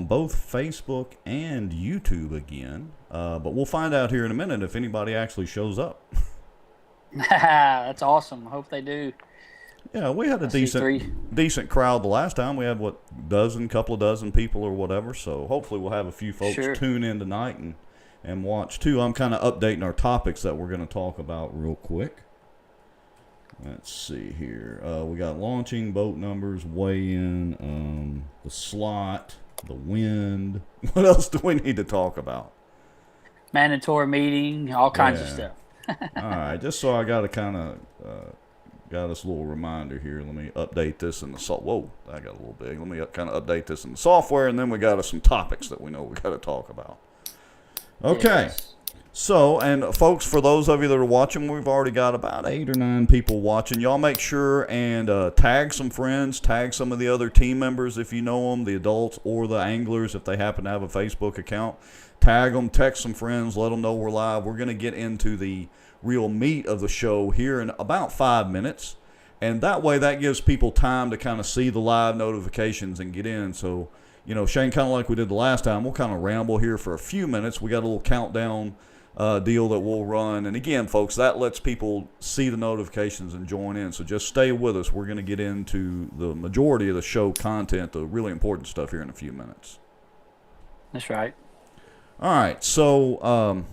on both Facebook and YouTube again. But we'll find out here in a minute if anybody actually shows up. That's awesome. I hope they do. Yeah, we had a I see three. decent crowd the last time. We had couple of dozen people or whatever. So hopefully we'll have a few folks Sure. tune in tonight and watch too. I'm kind of updating our topics that we're going to talk about real quick. Let's see here. We got launching, boat numbers, weigh-in, the slot, the wind. What else do we need to talk about? Mandatory meeting, all kinds of Yeah. stuff. All right, just so I got to kind of got us a little reminder here. Let me update this in the Whoa, that got a little big. Let me kind of update this in the software, and then we got some topics that we know we got to talk about. Okay. Yes. So, and folks, for those of you that are watching, we've already got about 8 or 9 people watching. Y'all make sure and tag some friends, tag some of the other team members if you know them, the adults or the anglers if they happen to have a Facebook account. Tag them, text some friends, let them know we're live. We're going to get into the real meat of the show here in about 5 minutes. And that way, that gives people time to kind of see the live notifications and get in. So, you know, Shane, kind of like we did the last time, we'll kind of ramble here for a few minutes. We got a little countdown deal that we'll run. And again, folks, that lets people see the notifications and join in. So just stay with us. We're going to get into the majority of the show content, the really important stuff here in a few minutes. That's right. All right. So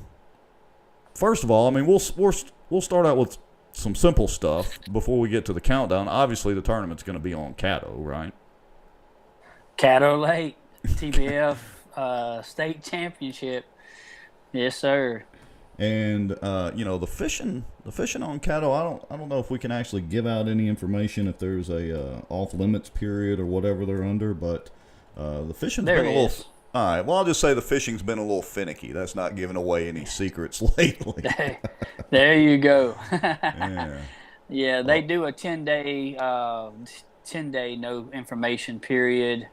first of all, I mean, we'll start out with some simple stuff before we get to the countdown. Obviously, the tournament's going to be on Caddo, right? Caddo Lake, TBF State Championship. Yes, sir. And you know, the fishing on Caddo, I don't know if we can actually give out any information if there's a off limits period or whatever they're under, but the fishing's There been a it little. is. All right, well, I'll just say the fishing's been a little finicky. That's not giving away any secrets lately. There you go. Yeah. Yeah, they do a 10-day no information period.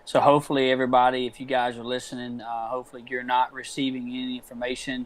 So hopefully everybody, if you guys are listening, hopefully you're not receiving any information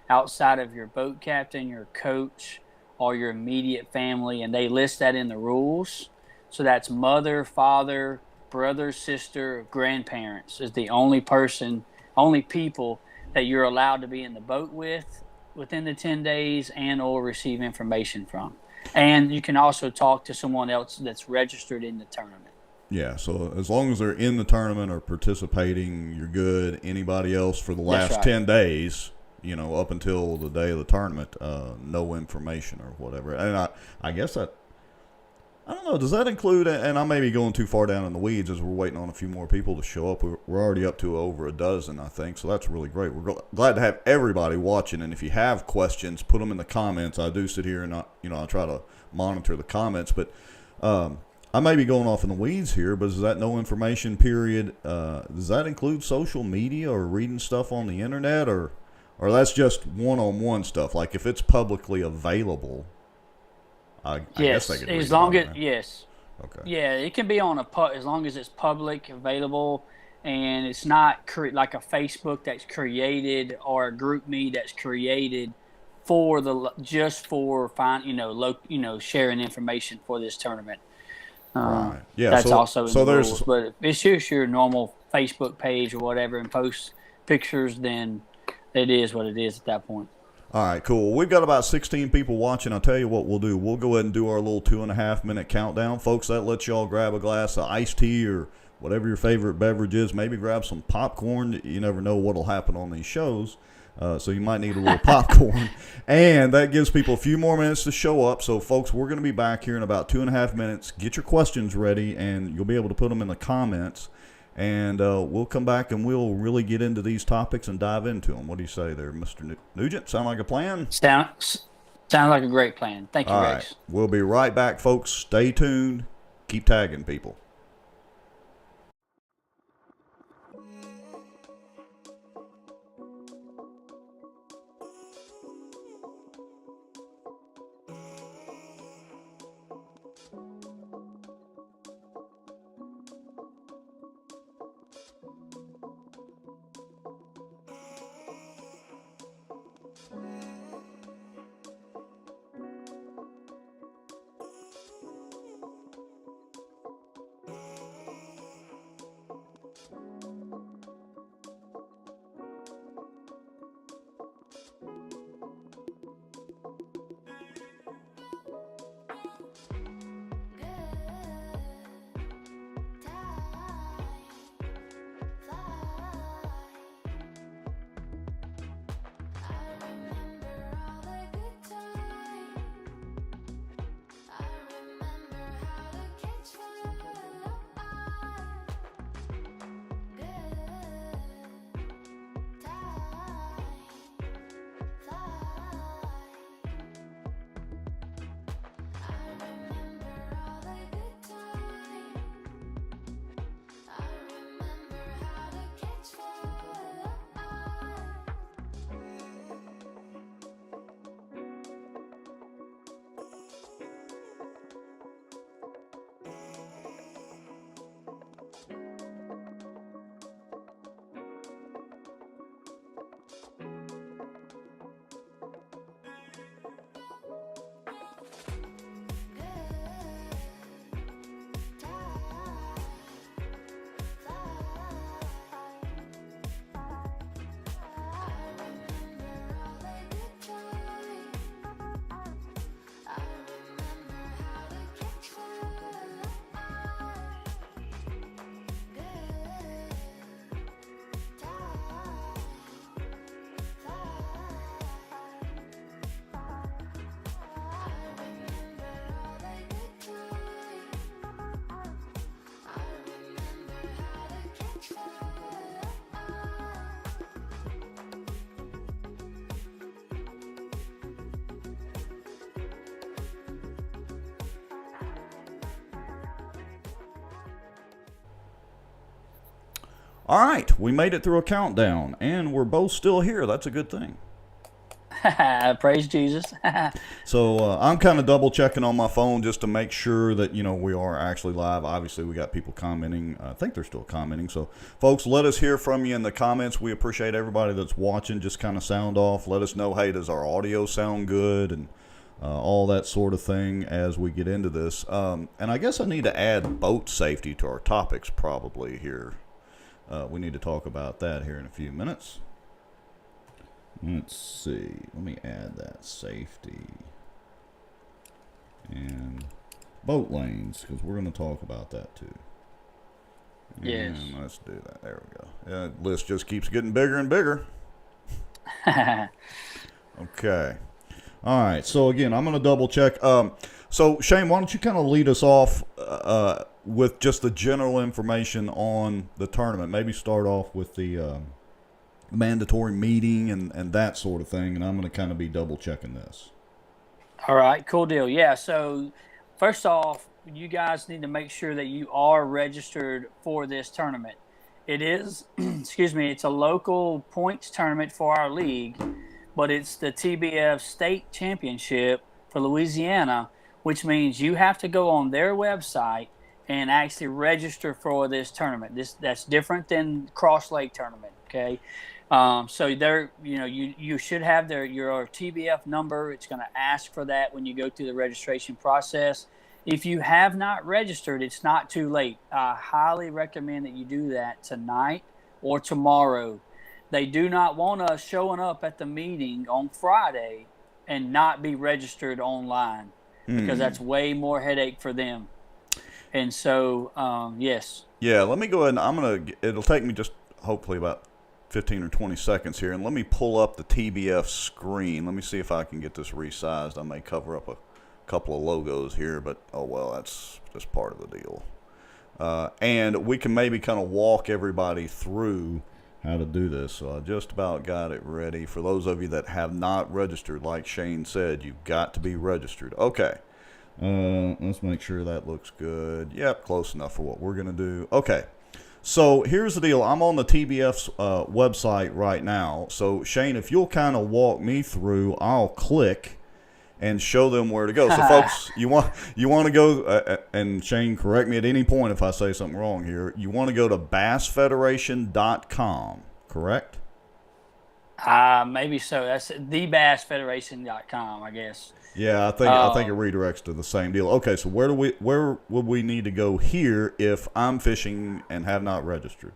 outside of your boat captain, your coach, or your immediate family, and they list that in the rules. So that's mother, father, brother, sister, grandparents is the only people that you're allowed to be in the boat with within the 10 days and or receive information from. And you can also talk to someone else that's registered in the tournament. Yeah, so as long as they're in the tournament or participating, you're good. Anybody else for the last right. 10 days, you know, up until the day of the tournament, no information or whatever. And I guess I don't know, does that include, and I may be going too far down in the weeds as we're waiting on a few more people to show up. We're already up to over a dozen, I think, so that's really great. We're glad to have everybody watching, and if you have questions, put them in the comments. I do sit here and I try to monitor the comments, but I may be going off in the weeds here, but is that no information period? Does that include social media or reading stuff on the internet, or that's just one-on-one stuff? Like if it's publicly available, I guess they can read as long it as on there. yes, Okay. yeah, it can be on as long as it's public available, and it's not like a Facebook that's created or a group me that's created for sharing information for this tournament. Right. Yeah. That's also in the there's rules. But if it's just your normal Facebook page or whatever and post pictures, then it is what it is at that point. all right. Cool. We've got about 16 people watching. I'll tell you what we'll do. We'll go ahead and do our little 2.5-minute countdown, folks. That lets y'all grab a glass of iced tea or whatever your favorite beverage is. Maybe grab some popcorn. You never know what'll happen on these shows. So you might need a little popcorn. And that gives people a few more minutes to show up. So, folks, we're going to be back here in about 2.5 minutes. Get your questions ready, and you'll be able to put them in the comments. And we'll come back, and we'll really get into these topics and dive into them. What do you say there, Mr. Nugent? Sound like a plan? Sounds like a great plan. Thank you, All Rex. right. We'll be right back, folks. Stay tuned. Keep tagging people. All right, we made it through a countdown, and we're both still here. That's a good thing. Praise Jesus. So I'm kind of double checking on my phone just to make sure that, we are actually live. Obviously, we got people commenting. I think they're still commenting. So, folks, let us hear from you in the comments. We appreciate everybody that's watching. Just kind of sound off. Let us know, hey, does our audio sound good? And all that sort of thing as we get into this. And I guess I need to add boat safety to our topics probably here. We need to talk about that here in a few minutes. Let's see. Let me add that safety and boat lanes because we're going to talk about that too. Yes. And let's do that. There we go. The list just keeps getting bigger and bigger. Okay. All right. So again, I'm going to double check. So Shane, why don't you kind of lead us off with just the general information on the tournament? Maybe start off with the mandatory meeting and that sort of thing, and I'm going to kind of be double checking this. All right, cool deal. Yeah, so first off, you guys need to make sure that you are registered for this tournament. It is, it's a local points tournament for our league, but it's the TBF State Championship for Louisiana, which means you have to go on their website and actually register for this tournament. That's different than Cross Lake tournament, okay? So there, you should have your TBF number. It's going to ask for that when you go through the registration process. If you have not registered, it's not too late. I highly recommend that you do that tonight or tomorrow. They do not want us showing up at the meeting on Friday and not be registered online because that's way more headache for them. And so, yes. Yeah, let me go ahead and it'll take me just hopefully about 15 or 20 seconds here, and let me pull up the TBF screen. Let me see if I can get this resized. I may cover up a couple of logos here, but oh well, that's just part of the deal. And we can maybe kind of walk everybody through how to do this. So I just about got it ready. For those of you that have not registered, like Shane said, you've got to be registered. Okay. Let's make sure that looks good. Yep, close enough for what we're going to do. Okay. So here's the deal. I'm on the TBF's website right now. So, Shane, if you'll kind of walk me through, I'll click and show them where to go. So, folks, you want to go, and Shane, correct me at any point if I say something wrong here. You want to go to bassfederation.com, correct? Maybe so. That's thebassfederation.com, I guess. Yeah, I think it redirects to the same deal. Okay, so where would we need to go here if I'm fishing and have not registered?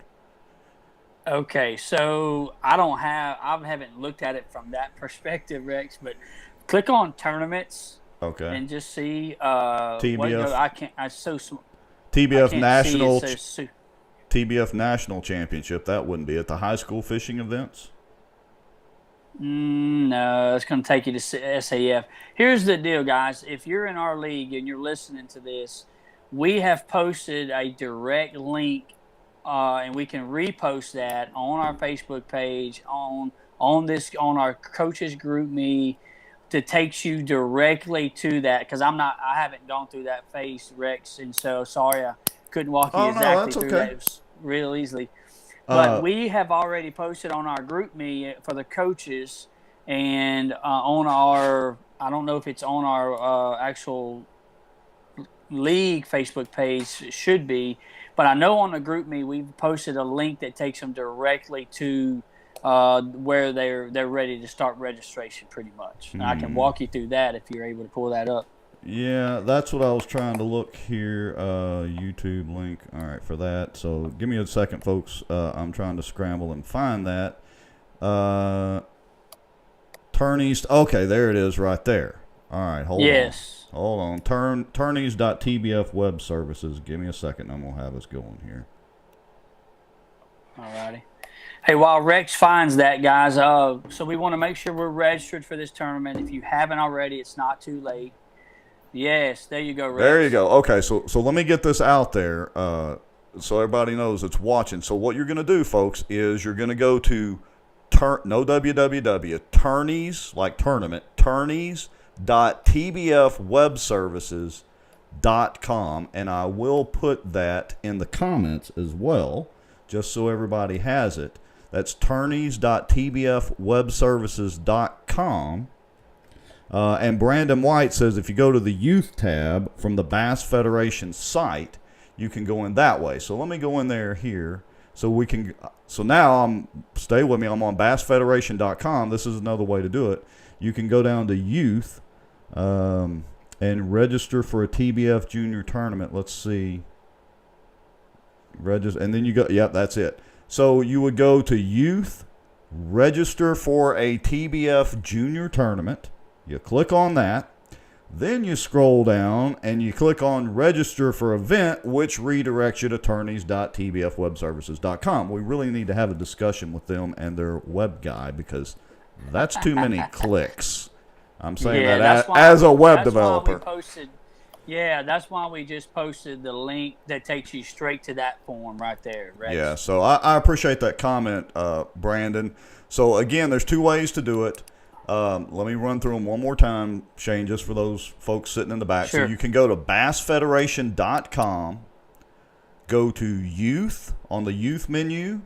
Okay, so I haven't looked at it from that perspective, Rex, but click on tournaments. Okay. And just see TBF. TBF National Championship. That wouldn't be it. The high school fishing events. No, it's going to take you to SAF. Here's the deal, guys. If you're in our league and you're listening to this, we have posted a direct link, and we can repost that on our Facebook page, on our coaches group me, that takes you directly to that. Because I haven't gone through that phase, Rex, and so sorry I couldn't walk you exactly through that. It was real easily. But we have already posted on our group me for the coaches and on our, I don't know if it's on our actual league Facebook page, it should be, but I know on the group me we've posted a link that takes them directly to where they're ready to start registration pretty much. And I can walk you through that if you're able to pull that up. Yeah, that's what I was trying to look here. YouTube link. All right, for that. So give me a second, folks. I'm trying to scramble and find that. Tourneys. Okay, there it is right there. All right, hold on. Hold on. Tourneys.tbf web services. Give me a second. I'm going to have us going here. All righty. Hey, while Rex finds that, guys, so we want to make sure we're registered for this tournament. If you haven't already, it's not too late. Yes, there you go, Rex. There you go. Okay, so let me get this out there so everybody knows it's watching. So what you're going to do, folks, is you're going to go to tourneys, like tournament, tourneys.tbfwebservices.com, and I will put that in the comments as well just so everybody has it. That's tourneys.tbfwebservices.com. And Brandon White says if you go to the youth tab from the Bass Federation site, you can go in that way. So let me go in there here. So now stay with me. I'm on bassfederation.com. This is another way to do it. You can go down to youth and register for a TBF junior tournament. Let's see. Register, and then you go, yep, that's it. So you would go to youth, register for a TBF junior tournament. You click on that. Then you scroll down and you click on register for event, which redirects you to tourneys.tbfwebservices.com. We really need to have a discussion with them and their web guy because that's too many clicks. I'm saying that as a web developer. That's why we just posted the link that takes you straight to that form right there, Rex. Yeah, so I appreciate that comment, Brandon. So, again, there's two ways to do it. Let me run through them one more time, Shane, just for those folks sitting in the back. Sure. So you can go to bassfederation.com, go to youth on the youth menu,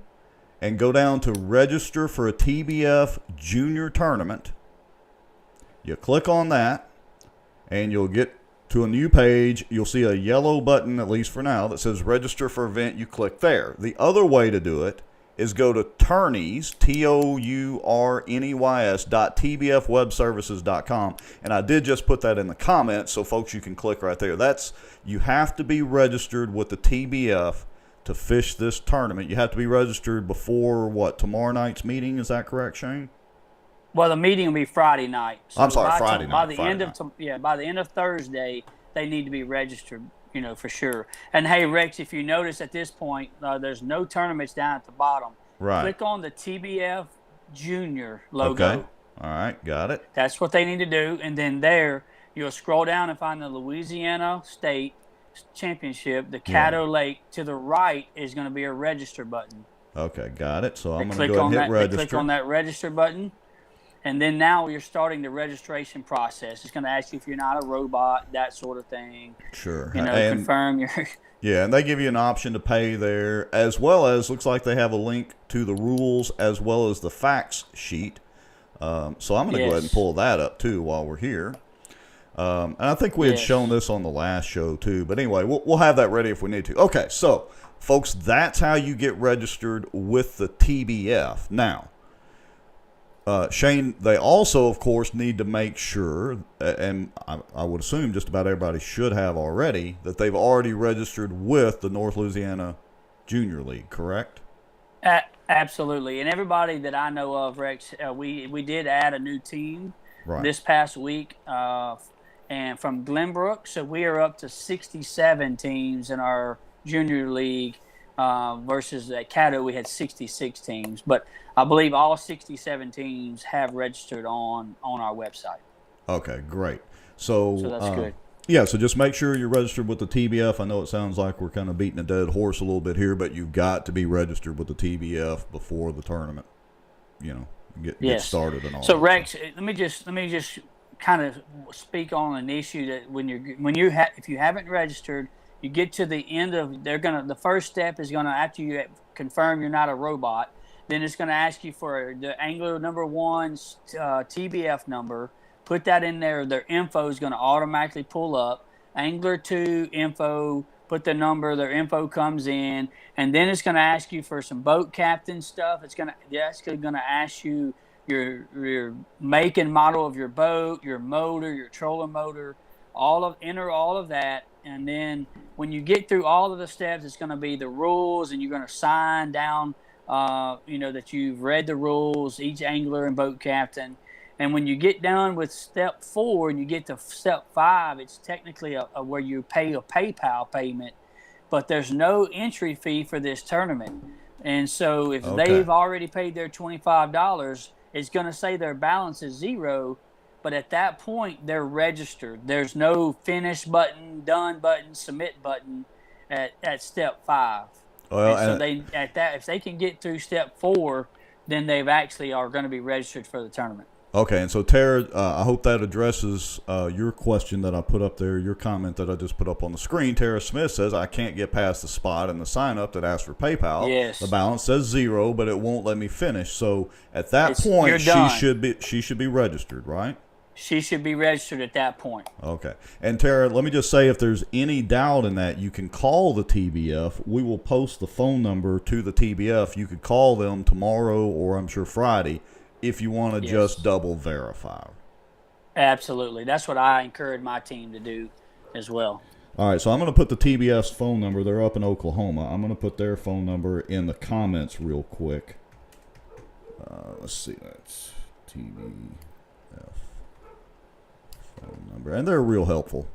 and go down to register for a TBF junior tournament. You click on that, and you'll get to a new page. You'll see a yellow button, at least for now, that says register for event. You click there. The other way to do it is go to tourneys, tourneys.tbfwebservices.com. And I did just put that in the comments, so folks, you can click right there. You have to be registered with the TBF to fish this tournament. You have to be registered before, tomorrow night's meeting? Is that correct, Shane? Well, the meeting will be Friday night. So I'm sorry, Friday night. By the end of Thursday, they need to be registered, for sure. And hey, Rex, if you notice at this point, there's no tournaments down at the bottom. Right. Click on the TBF Junior logo. Okay. All right, got it. That's what they need to do. And then there, you'll scroll down and find the Louisiana State Championship, the Caddo Lake. To the right is going to be a register button. Okay, got it. So I'm going to go ahead and hit register. Click on that register button. And then now you're starting the registration process. It's going to ask you if you're not a robot, that sort of thing. Sure. Confirm your... Yeah, and they give you an option to pay there, as well as, looks like they have a link to the rules as well as the facts sheet. So I'm going to go ahead and pull that up, too, while we're here. And I think we had shown this on the last show, too. But anyway, we'll have that ready if we need to. Okay, so, folks, that's how you get registered with the TBF. Now, Shane, they also, of course, need to make sure, and I would assume just about everybody should have already, that they've already registered with the North Louisiana Junior League, correct? Absolutely. And everybody that I know of, Rex, we did add a new team this past week, and from Glenbrook. So we are up to 67 teams in our Junior League. Versus at Caddo, we had 66 teams. But I believe all 67 teams have registered on our website. Okay, great. So that's good. Yeah, so just make sure you're registered with the TBF. I know it sounds like we're kind of beating a dead horse a little bit here, but you've got to be registered with the TBF before the tournament, get started and all. So, Rex, let me just kind of speak on an issue that if you haven't registered, you get to the end of, the first step is going to, after you confirm you're not a robot, then it's going to ask you for the angler number one's TBF number. Put that in there. Their info is going to automatically pull up. Angler 2 info, put the number, their info comes in, and then it's going to ask you for some boat captain stuff. It's going to ask you your make and model of your boat, your motor, your trolling motor, enter all of that. And then when you get through all of the steps, it's going to be the rules, and you're going to sign down, that you've read the rules, each angler and boat captain. And when you get done with step 4 and you get to step 5, it's technically where you pay a PayPal payment, but there's no entry fee for this tournament. And so if they've already paid their $25, it's going to say their balance is 0. But at that point, they're registered. There's no finish button, done button, submit button at step 5. Well, if they can get through step 4, then they've actually are going to be registered for the tournament. Okay, and so Tara, I hope that addresses your question that I put up there, your comment that I just put up on the screen. Tara Smith says, I can't get past the spot in the sign-up that asks for PayPal. Yes. The balance says 0, but it won't let me finish. So at that point, you're done. she should be registered, right? She should be registered at that point. Okay. And Tara, let me just say, if there's any doubt in that, you can call the TBF. We will post the phone number to the TBF. You could call them tomorrow or I'm sure Friday if you want to just double verify. Absolutely. That's what I encourage my team to do as well. All right, so I'm going to put the TBF's phone number. They're up in Oklahoma. I'm going to put their phone number in the comments real quick. Let's see. That's TBF phone number. And they're real helpful.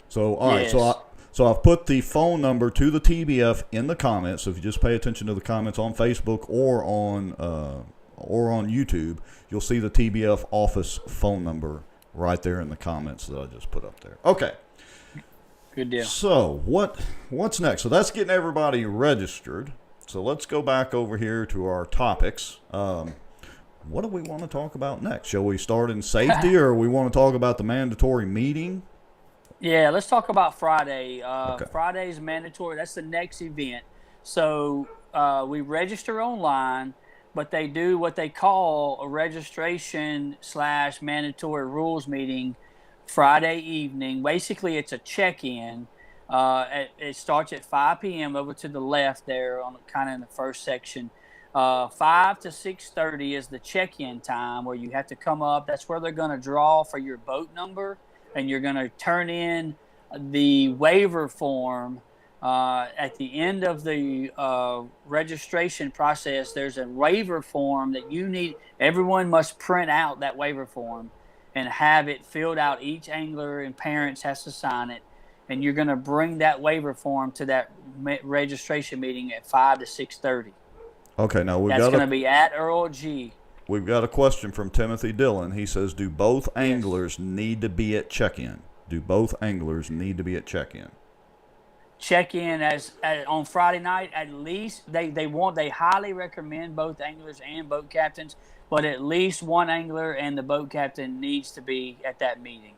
So, all right, so I've put the phone number to the TBF in the comments. So if you just pay attention to the comments on Facebook or on YouTube, you'll see the TBF office phone number right there in the comments that I just put up there. Okay. Good deal. So what's next? So that's getting everybody registered. So let's go back over here to our topics. What do we want to talk about next? Shall we start in safety or we want to talk about the mandatory meeting? Yeah, let's talk about Friday. Okay. Friday's mandatory. That's the next event. So we register online, but they do what they call a registration/mandatory rules meeting Friday evening. Basically, it's a check-in. It starts at 5 p.m. over to the left there, on kind of in the first section. 5 to 6:30 is the check-in time where you have to come up. That's where they're going to draw for your boat number, and you're going to turn in the waiver form. At the end of the registration process, there's a waiver form that you need. Everyone must print out that waiver form and have it filled out. Each angler and parents has to sign it. And you're going to bring that waiver form to that registration meeting at 5 to 6:30. Okay, now that's going to be at Earl G. We've got a question from Timothy Dillon. He says, do both anglers need to be at check-in? Do both anglers need to be at check-in? Check-in as on Friday night, at least they highly recommend both anglers and boat captains, but at least one angler and the boat captain needs to be at that meeting.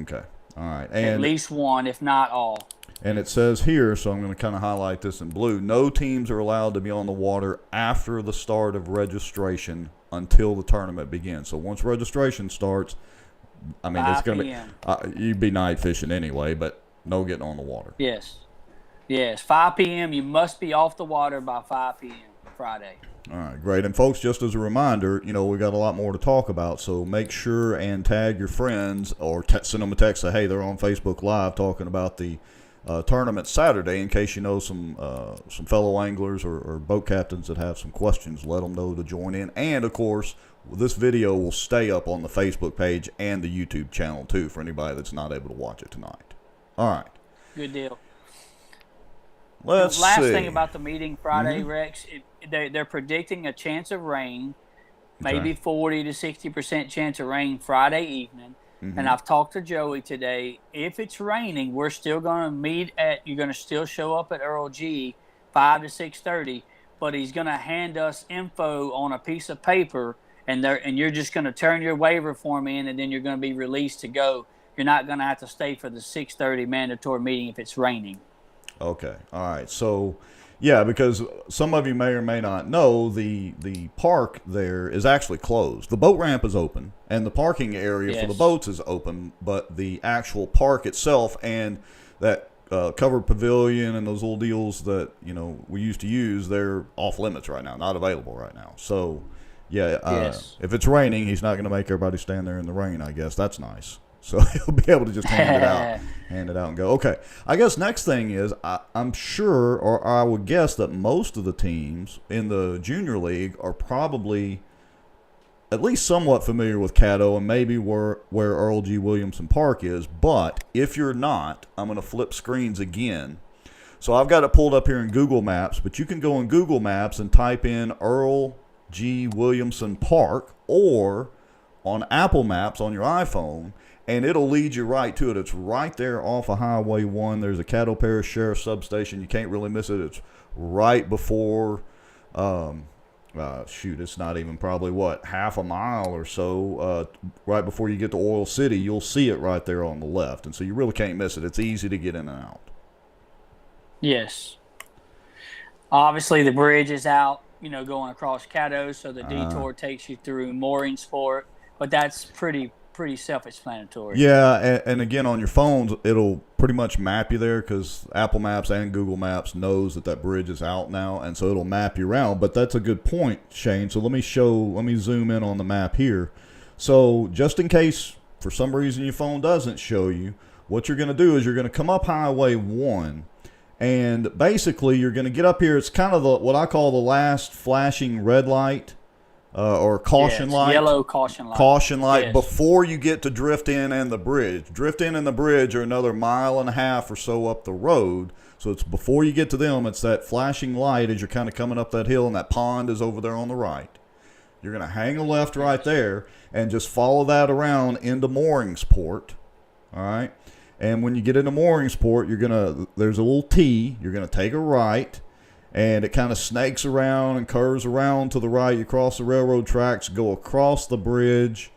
Okay. All right. And at least one, if not all. And it says here, so I'm going to kind of highlight this in blue, no teams are allowed to be on the water after the start of registration until the tournament begins. So once registration starts, I mean, it's going to be, you'd be night fishing anyway, but no getting on the water. Yes. 5 p.m. You must be off the water by 5 p.m. Friday. All right, great. And folks, just as a reminder, we got a lot more to talk about, so make sure and tag your friends or send them a text, say, hey, they're on Facebook Live talking about the tournament Saturday, in case you know some fellow anglers or boat captains that have some questions. Let them know to join in. And, of course, this video will stay up on the Facebook page and the YouTube channel, too, for anybody that's not able to watch it tonight. All right. Good deal. Let's see. Last thing about the meeting Friday, Rex, they're predicting a chance of rain, maybe 40 to 60% chance of rain Friday evening. And I've talked to Joey today. If it's raining, we're still going to meet you're going to still show up at Earl G 5 to 6:30, but he's going to hand us info on a piece of paper, and you're just going to turn your waiver form in, and then you're going to be released to go. You're not going to have to stay for the 6:30 mandatory meeting if it's raining. Okay. All right. So, yeah, because some of you may or may not know, the park there is actually closed. The boat ramp is open, and the parking area for the boats is open, but the actual park itself and that covered pavilion and those little deals that, we used to use, they're off limits right now, not available right now. So, yeah, if it's raining, he's not going to make everybody stand there in the rain, I guess. That's nice. So he'll be able to just hand it out and go. Okay, I guess next thing is I'm sure, or I would guess that most of the teams in the junior league are probably at least somewhat familiar with Caddo and maybe where Earl G. Williamson Park is. But if you're not, I'm going to flip screens again. So I've got it pulled up here in Google Maps, but you can go in Google Maps and type in Earl G. Williamson Park or on Apple Maps on your iPhone, and it'll lead you right to it. It's right there off of Highway 1. There's a Caddo Parish Sheriff substation. You can't really miss it. It's right before Shoot, it's not even probably half a mile or so. Right before you get to Oil City, you'll see it right there on the left, and so you really can't miss it. It's easy to get in and out. Yes. Obviously, the bridge is out, going across Caddo, so the detour takes you through mooring sport, but that's pretty self-explanatory. Yeah, and again, on your phones, it'll pretty much map you there because Apple Maps and Google Maps knows that bridge is out now, and so it'll map you around. But that's a good point, Shane. So let me zoom in on the map here. So just in case for some reason your phone doesn't show you, what you're going to do is you're going to come up Highway 1, and basically you're going to get up here. It's kind of what I call the last flashing red light. Or caution light. Yellow caution light. Caution light yes. Before you get to Drift In and the bridge. Drift In and the bridge are another 1.5 miles or so up the road. So it's before you get to them, it's that flashing light as you're kind of coming up that hill, and that pond is over there on the right. You're going to hang a left right there and just follow that around into Mooringsport. All right? And when you get into Mooringsport, there's a little T. You're going to take a right. And it kind of snakes around and curves around to the right. You cross the railroad tracks, go across the bridge.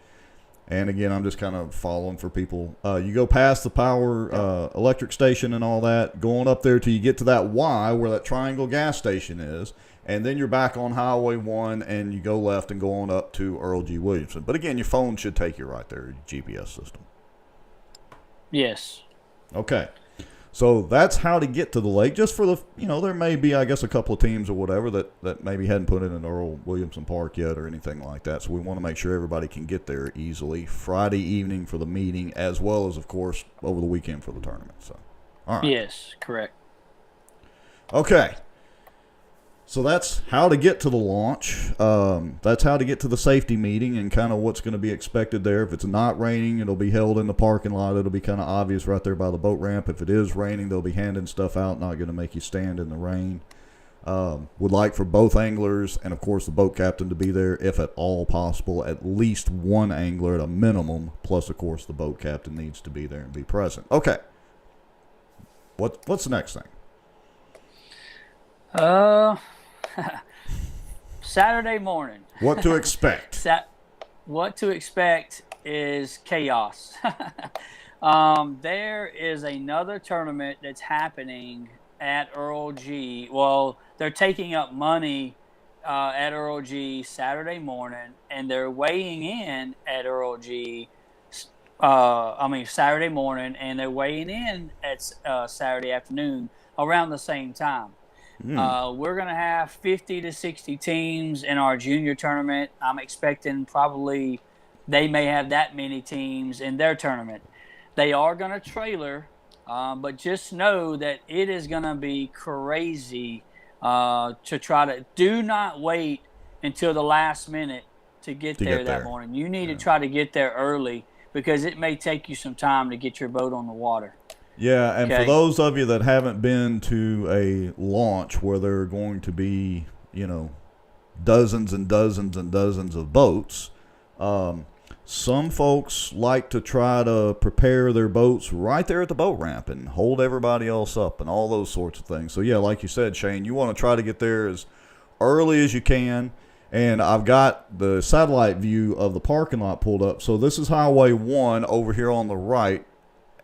And again, I'm just kind of following for people. You go past the power electric station and all that, going up there till you get to that Y where that Triangle gas station is. And then you're back on Highway 1 and you go left and go on up to Earl G. Williamson. But again, your phone should take you right there, your GPS system. Yes. Okay. So that's how to get to the lake. Just for there may be, I guess, a couple of teams or whatever that maybe hadn't put in an Earl Williamson Park yet or anything like that. So we want to make sure everybody can get there easily Friday evening for the meeting, as well as, of course, over the weekend for the tournament. So, all right. Yes, correct. Okay. So that's how to get to the launch. That's how to get to the safety meeting and kind of what's going to be expected there. If it's not raining, it'll be held in the parking lot. It'll be kind of obvious right there by the boat ramp. If it is raining, they'll be handing stuff out, not going to make you stand in the rain. Would like for both anglers and, of course, the boat captain to be there if at all possible. At least one angler at a minimum, plus, of course, the boat captain needs to be there and be present. Okay. What's the next thing? Saturday morning. What to expect? What to expect is chaos. There is another tournament that's happening at Earl G. Well, they're taking up money at Earl G Saturday morning, and they're weighing in at Earl G. Saturday morning, and they're weighing in at Saturday afternoon around the same time. We're going to have 50 to 60 teams in our junior tournament. I'm expecting probably they may have that many teams in their tournament. They are going to trailer, but just know that it is going to be crazy to try to do not wait until the last minute to get there that morning. You need to try to get there early because it may take you some time to get your boat on the water. Yeah, and for those of you that haven't been to a launch where there are going to be, dozens and dozens and dozens of boats, some folks like to try to prepare their boats right there at the boat ramp and hold everybody else up and all those sorts of things. So, yeah, like you said, Shane, you want to try to get there as early as you can. And I've got the satellite view of the parking lot pulled up. So this is Highway 1 over here on the right.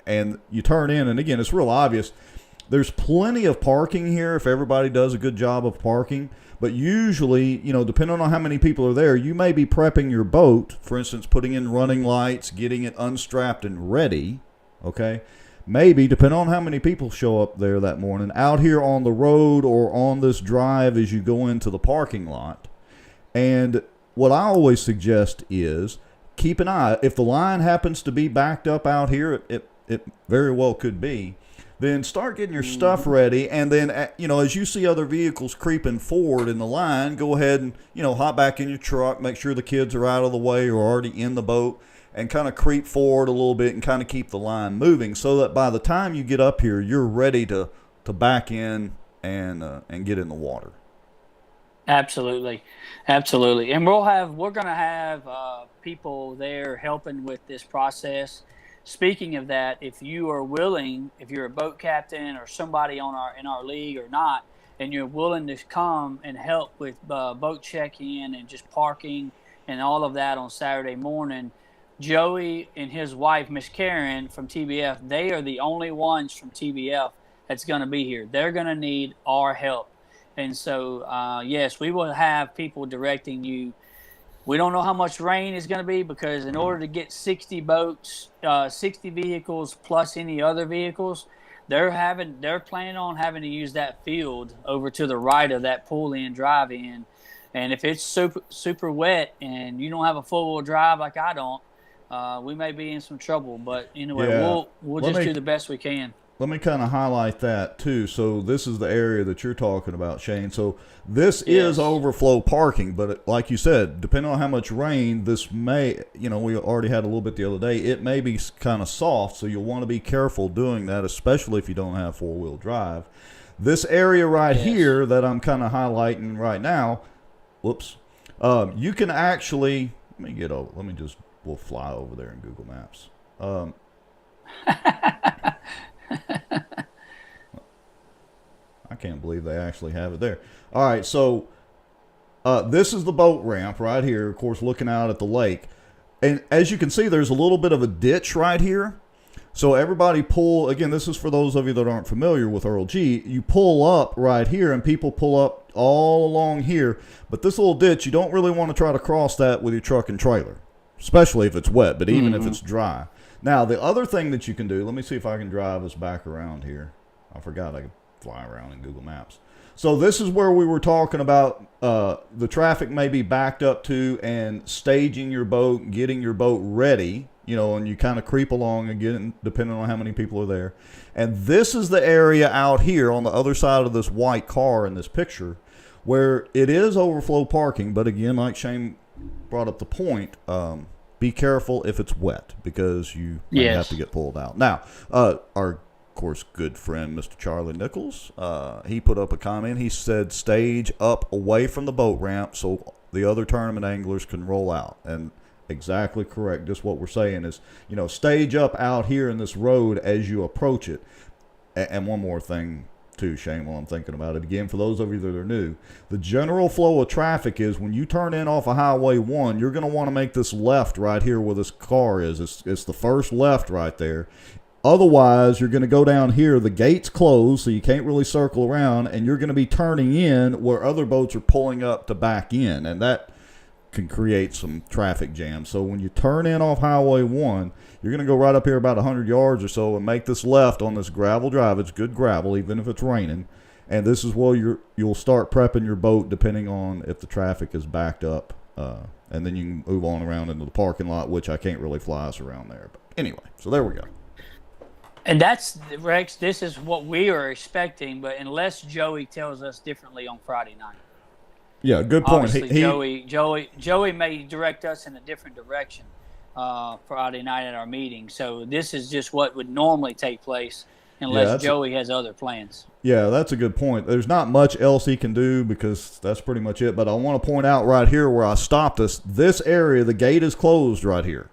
And you turn in, and again, it's real obvious. There's plenty of parking here if everybody does a good job of parking. But usually, depending on how many people are there, you may be prepping your boat, for instance, putting in running lights, getting it unstrapped and ready, okay? Maybe, depending on how many people show up there that morning, out here on the road or on this drive as you go into the parking lot. And what I always suggest is keep an eye. If the line happens to be backed up out here, it very well could be, then start getting your stuff ready. And then, as you see other vehicles creeping forward in the line, go ahead and, hop back in your truck, make sure the kids are out of the way or already in the boat, and kind of creep forward a little bit and kind of keep the line moving so that by the time you get up here, you're ready to back in and get in the water. Absolutely. And we're going to have people there helping with this process. Speaking of that, if you are willing, if you're a boat captain or somebody in our league or not, and you're willing to come and help with boat check-in and just parking and all of that on Saturday morning, Joey and his wife, Miss Karen from TBF, they are the only ones from TBF that's going to be here. They're going to need our help. And so, yes, we will have people directing you. We don't know how much rain is going to be, because in order to get 60 boats, 60 vehicles plus any other vehicles, they're planning on having to use that field over to the right of that pull-in drive-in. And if it's super wet and you don't have a four-wheel drive like I don't, we may be in some trouble. But anyway, we'll just do the best we can. Let me kind of highlight that too. So this is the area that you're talking about, Shane. So this is overflow parking, but like you said, depending on how much rain, this may, we already had a little bit the other day, it may be kind of soft, so you'll want to be careful doing that, especially if you don't have four-wheel drive. This area right here that I'm kind of highlighting right now, you can actually, we'll fly over there in Google Maps. I can't believe they actually have it there. All right, so this is the boat ramp right here, of course, looking out at the lake. And as you can see, there's a little bit of a ditch right here. So everybody again, this is for those of you that aren't familiar with Earl G. You pull up right here, and people pull up all along here. But this little ditch, you don't really want to try to cross that with your truck and trailer, especially if it's wet, but even if it's dry. Now, the other thing that you can do, let me see if I can drive us back around here. I forgot I could fly around in Google Maps. So this is where we were talking about the traffic may be backed up to, and staging your boat, getting your boat ready, and you kind of creep along again, depending on how many people are there. And this is the area out here on the other side of this white car in this picture where it is overflow parking. But again, like Shane brought up the point, be careful if it's wet, because you may have to get pulled out. Now, our, of course, good friend, Mr. Charlie Nichols, he put up a comment. He said, stage up away from the boat ramp so the other tournament anglers can roll out. And exactly correct. Just what we're saying is, stage up out here in this road as you approach it. And one more thing, too, Shane, while I'm thinking about it. Again, for those of you that are new, the general flow of traffic is when you turn in off of Highway 1, you're going to want to make this left right here where this car is. It's the first left right there. Otherwise, you're going to go down here. The gate's closed, so you can't really circle around, and you're going to be turning in where other boats are pulling up to back in, and that can create some traffic jams. So when you turn in off Highway 1, you're going to go right up here about 100 yards or so and make this left on this gravel drive. It's good gravel, even if it's raining. And this is where you'll start prepping your boat depending on if the traffic is backed up. And then you can move on around into the parking lot, which I can't really fly us around there. But anyway, so there we go. And that's, Rex, this is what we are expecting, but unless Joey tells us differently on Friday night. Yeah, good point. Joey may direct us in a different direction Friday night at our meeting. So this is just what would normally take place unless Joey has other plans. Yeah, that's a good point. There's not much else he can do because that's pretty much it. But I want to point out right here where I stopped us, this area, the gate is closed right here.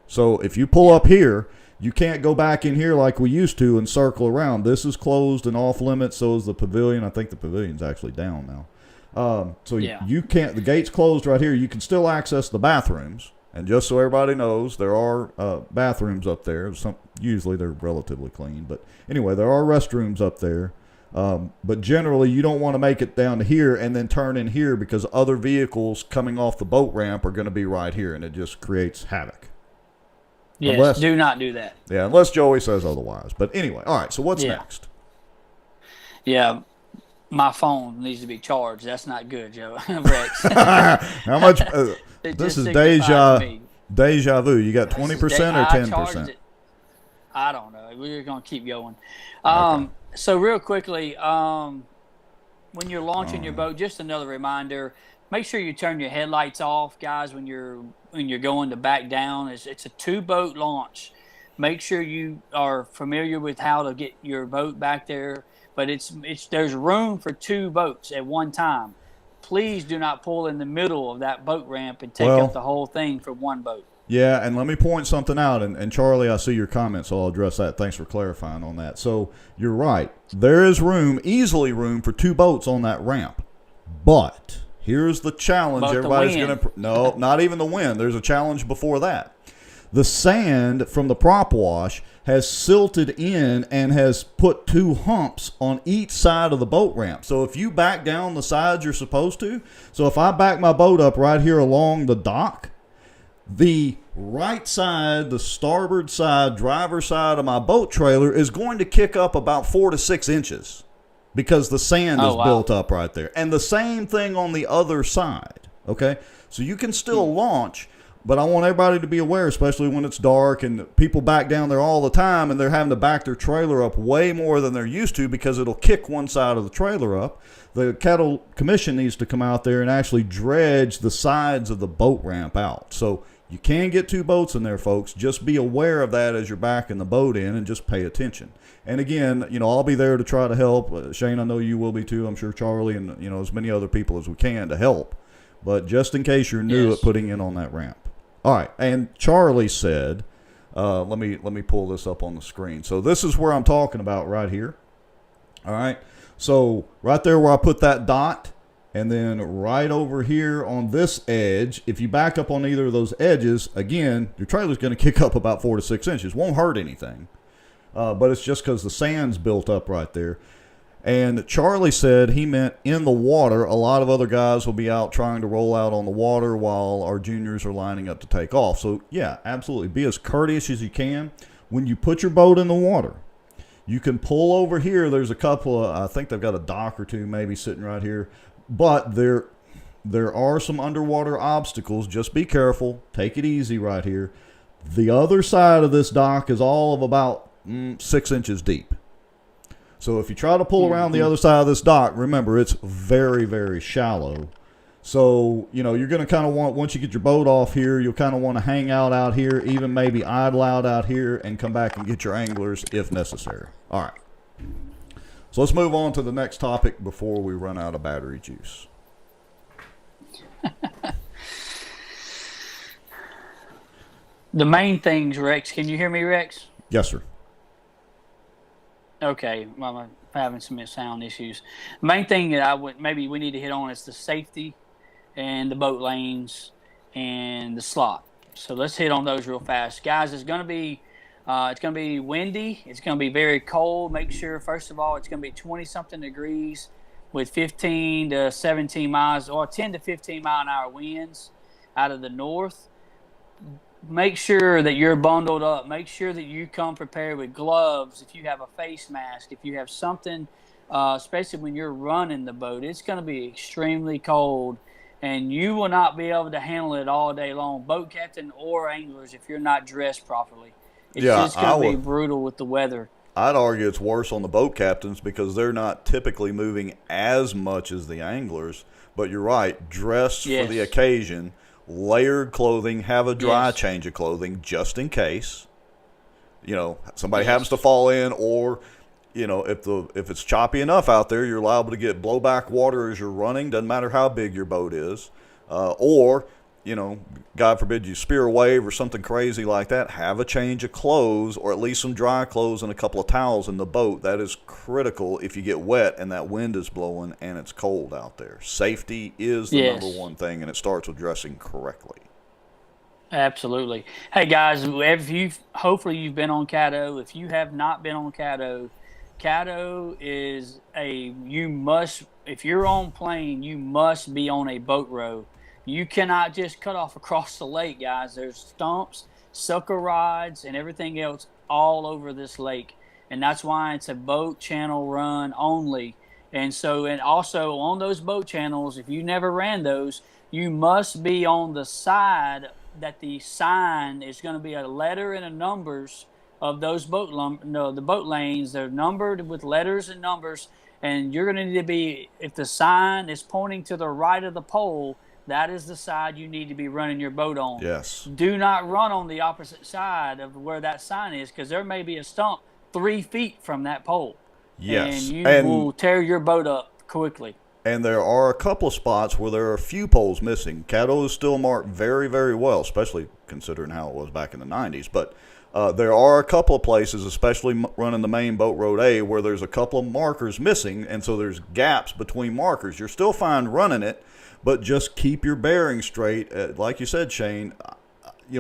So if you pull up here, you can't go back in here like we used to and circle around. This is closed and off limits. So is the pavilion. I think the pavilion's actually down now. You can't, the gate's closed right here. You can still access the bathrooms. And just so everybody knows, there are bathrooms up there. Usually they're relatively clean. But anyway, there are restrooms up there. But generally, you don't want to make it down to here and then turn in here because other vehicles coming off the boat ramp are going to be right here. And it just creates havoc. Yes, do not do that. Yeah, unless Joey says otherwise. But anyway, all right, so what's next? Yeah. My phone needs to be charged. That's not good, Joe. Rex. How much? This is deja vu. You got 20% or 10%? I don't know. We're going to keep going. Okay. So real quickly, when you're launching your boat, just another reminder: make sure you turn your headlights off, guys. When you're going to back down, it's a 2-boat launch. Make sure you are familiar with how to get your boat back there. But there's room for 2 boats at one time. Please do not pull in the middle of that boat ramp and take up the whole thing for one boat. Yeah, and let me point something out. And Charlie, I see your comment, so I'll address that. Thanks for clarifying on that. So you're right. There is easily room for 2 boats on that ramp. But here's the challenge. But everybody's going to – no, not even the wind. There's a challenge before that. The sand from the prop wash has silted in and has put 2 humps on each side of the boat ramp. So if you back down the sides you're supposed to, so if I back my boat up right here along the dock, the right side, the starboard side, driver's side of my boat trailer is going to kick up about 4 to 6 inches because the sand is built up right there. And the same thing on the other side, okay? So you can still launch, but I want everybody to be aware, especially when it's dark and people back down there all the time and they're having to back their trailer up way more than they're used to because it'll kick one side of the trailer up. The Caddo Commission needs to come out there and actually dredge the sides of the boat ramp out. So you can get 2 boats in there, folks. Just be aware of that as you're backing the boat in and just pay attention. And again, I'll be there to try to help. Shane, I know you will be too. I'm sure Charlie and, as many other people as we can to help. But just in case you're new at putting in on that ramp. All right, and Charlie said, let me pull this up on the screen. So this is where I'm talking about right here. All right, so right there where I put that dot, and then right over here on this edge, if you back up on either of those edges, again, your trailer's going to kick up about 4 to 6 inches. Won't hurt anything, but it's just because the sand's built up right there. And Charlie said he meant in the water. A lot of other guys will be out trying to roll out on the water while our juniors are lining up to take off. So, yeah, absolutely. Be as courteous as you can. When you put your boat in the water, you can pull over here. There's a couple of, I think they've got a dock or 2 maybe sitting right here. But there are some underwater obstacles. Just be careful. Take it easy right here. The other side of this dock is all of about 6 inches deep. So if you try to pull around the other side of this dock, remember, it's very, very shallow. So, you're going to kind of want, once you get your boat off here, you'll kind of want to hang out here, even maybe idle out here, and come back and get your anglers if necessary. All right. So let's move on to the next topic before we run out of battery juice. The main things, Rex. Can you hear me, Rex? Yes, sir. Okay, well, I'm having some sound issues. The main thing that maybe we need to hit on is the safety and the boat lanes and the slot. So let's hit on those real fast, guys. It's going to be windy. It's going to be very cold. Make sure, first of all, it's going to be 20-something degrees with 15 to 17 miles or 10 to 15 mile an hour winds out of the north. Make sure that you're bundled up. Make sure that you come prepared with gloves. If you have a face mask, if you have something, especially when you're running the boat, it's going to be extremely cold, and you will not be able to handle it all day long, boat captain or anglers, if you're not dressed properly. It's just going to be brutal with the weather. I'd argue it's worse on the boat captains because they're not typically moving as much as the anglers. But you're right, dressed for the occasion. Layered clothing, have a dry change of clothing just in case somebody happens to fall in, or if it's choppy enough out there, you're liable to get blowback water as you're running. Doesn't matter how big your boat is, or God forbid you spear a wave or something crazy like that. Have a change of clothes, or at least some dry clothes and a couple of towels in the boat. That is critical if you get wet and that wind is blowing and it's cold out there. Safety is the number one thing, and it starts with dressing correctly. Absolutely. Hey guys, hopefully you've been on Caddo. If you have not been on Caddo, Caddo is if you're on plane, you must be on a boat row. You cannot just cut off across the lake, guys. There's stumps, sucker rods, and everything else all over this lake. And that's why it's a boat channel run only. And also on those boat channels, if you never ran those, you must be on the side that the sign is going to be a letter and a numbers of those the boat lanes. They're numbered with letters and numbers. And you're going to need to be, if the sign is pointing to the right of the pole, that is the side you need to be running your boat on. Yes. Do not run on the opposite side of where that sign is, because there may be a stump 3 feet from that pole. Yes. And you will tear your boat up quickly. And there are a couple of spots where there are a few poles missing. Caddo is still marked very, very well, especially considering how it was back in the 90s. But there are a couple of places, especially running the main Boat Road A, where there's a couple of markers missing, and so there's gaps between markers. You're still fine running it, but just keep your bearings straight. Like you said, Shane,